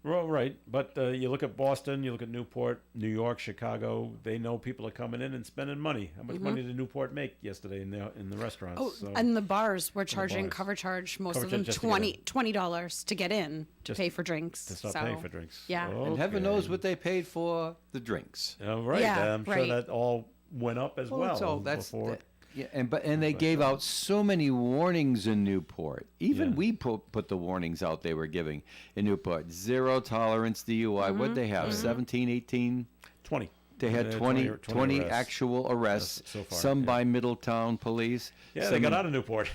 Well, right, but you look at Boston, you look at Newport, New York, Chicago. They know people are coming in and spending money. How much money did Newport make yesterday in the restaurants? Oh, So- and the bars were charging bars. cover charge. Most Cover of them charge just to get in. $20 to get in to Just pay for drinks. to stop so, paying for drinks. Yeah. And heaven knows what they paid for the drinks. Right, Yeah, I'm sure right. that all went up as well. So that's before. yeah, and they gave out so many warnings in Newport. Even we put the warnings out they were giving in Newport. 0 tolerance DUI. What'd they have? 17, 18? 20. They had 20 arrests. actual arrests. So far, some by Middletown police. Yeah, they got out of Newport.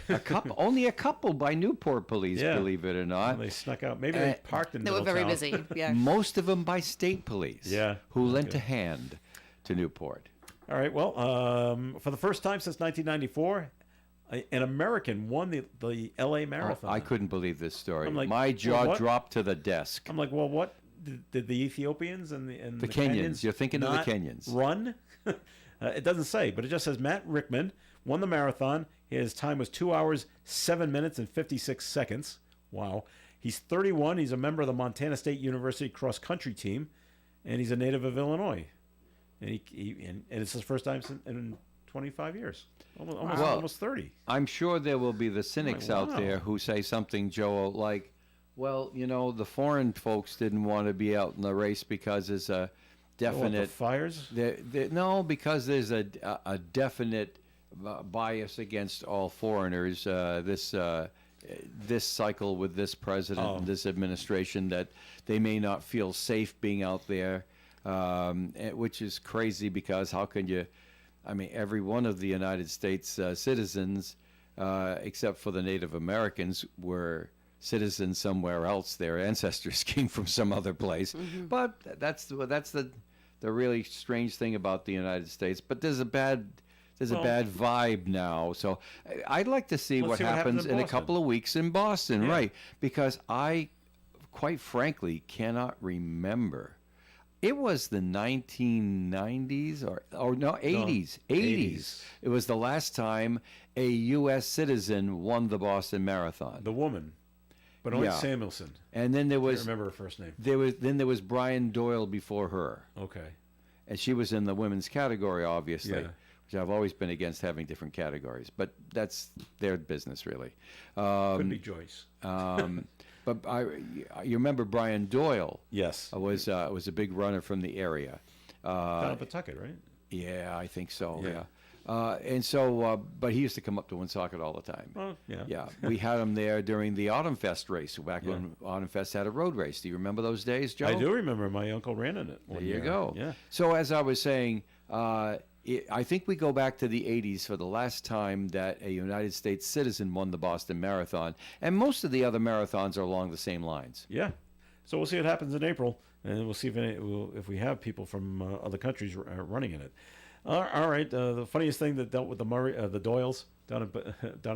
Only a couple by Newport police, Yeah. believe it or not. They snuck out. Maybe they parked in They were very Middletown. busy. Yeah. Most of them by state police. Yeah. Who lent a hand to Newport. All right. Well, for the first time since 1994, an American won the L.A. Marathon. I couldn't believe this story. I'm like, My jaw well, what? dropped to the desk. I'm like, well, what did the Ethiopians and the Kenyans. You're thinking of the not Kenyans. Run? It doesn't say, but it just says Matt Rickman won the marathon. His time was 2 hours, 7 minutes, and 56 seconds. Wow. He's 31. He's a member of the Montana State University cross country team, and he's a native of Illinois. And and it's his first time in 25 years, almost 30. I'm sure there will be the cynics Wow. out there who say something, Joe, like, well, the foreign folks didn't want to be out in the race because there's a definite... the fires? No, because there's a definite bias against all foreigners. This cycle with this president and this administration, that they may not feel safe being out there. Which is crazy, because how can you? I mean, every one of the United States citizens, except for the Native Americans, were citizens somewhere else. Their ancestors came from some other place. But that's the really strange thing about the United States. But there's a bad vibe now. So I'd like to see what happens in a couple of weeks in Boston, right? Because I, quite frankly, cannot remember. It was the 1990s or no, 80s. 80s. It was the last time a U.S. citizen won the Boston Marathon. The woman, but only Samuelson. And then there was... I remember her first name. There was Brian Doyle before her. Okay. And she was in the women's category, obviously. Yeah. Which I've always been against having different categories. But that's their business, really. Could be Joyce. But you remember Brian Doyle? Yes. Was a big runner from the area. Down in Pawtucket, right? Yeah, I think so. Yeah. And so, but he used to come up to Woonsocket all the time. Oh, yeah. Yeah, we had him there during the Autumn Fest race, back when Autumn Fest had a road race. Do you remember those days, Joe? I do remember. My uncle ran in it one There year. you go. Yeah. So as I was saying, I think we go back to the 80s for the last time that a United States citizen won the Boston Marathon. And most of the other marathons are along the same lines. Yeah. So we'll see what happens in April, and we'll see if we have people from other countries running in it. All right. The funniest thing that dealt with the Doyles down in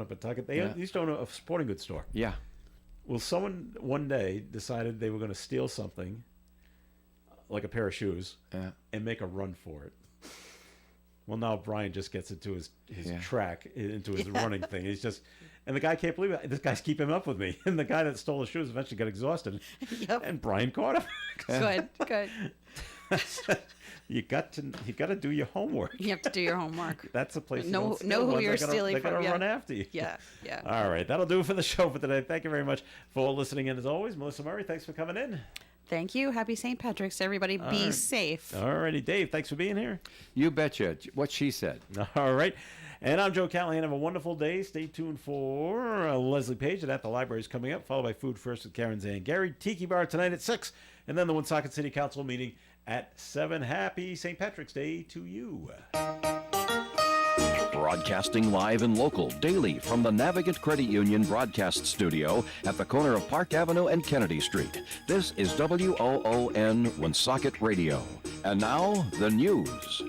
Pawtucket, they used to own a sporting goods store. Yeah. Well, someone one day decided they were going to steal something, like a pair of shoes, and make a run for it. Well, now Brian just gets into his track, into his running thing. He's just, and the guy can't believe it. This guy's keeping up with me. And the guy that stole the shoes eventually got exhausted. Yep. And Brian caught him. Good. You got to do your homework. You have to do your homework. That's a place. Know you don't who steal you're ones. stealing They're from. gonna run after you. Yeah. All right, that'll do it for the show for today. Thank you very much for listening in. As always, Melissa Murray, thanks for coming in. Thank you. Happy St. Patrick's, everybody. Be safe. All righty, Dave, thanks for being here. You betcha. What she said. All right. And I'm Joe Callahan. Have a wonderful day. Stay tuned for Leslie Page at the Libraries coming up, followed by Food First with Karen Zan Gary. Tiki Bar tonight at 6, and then the Woonsocket City Council meeting at 7. Happy St. Patrick's Day to you. Broadcasting live and local daily from the Navigant Credit Union broadcast studio at the corner of Park Avenue and Kennedy Street. This is WOON Woonsocket Radio. And now, the news.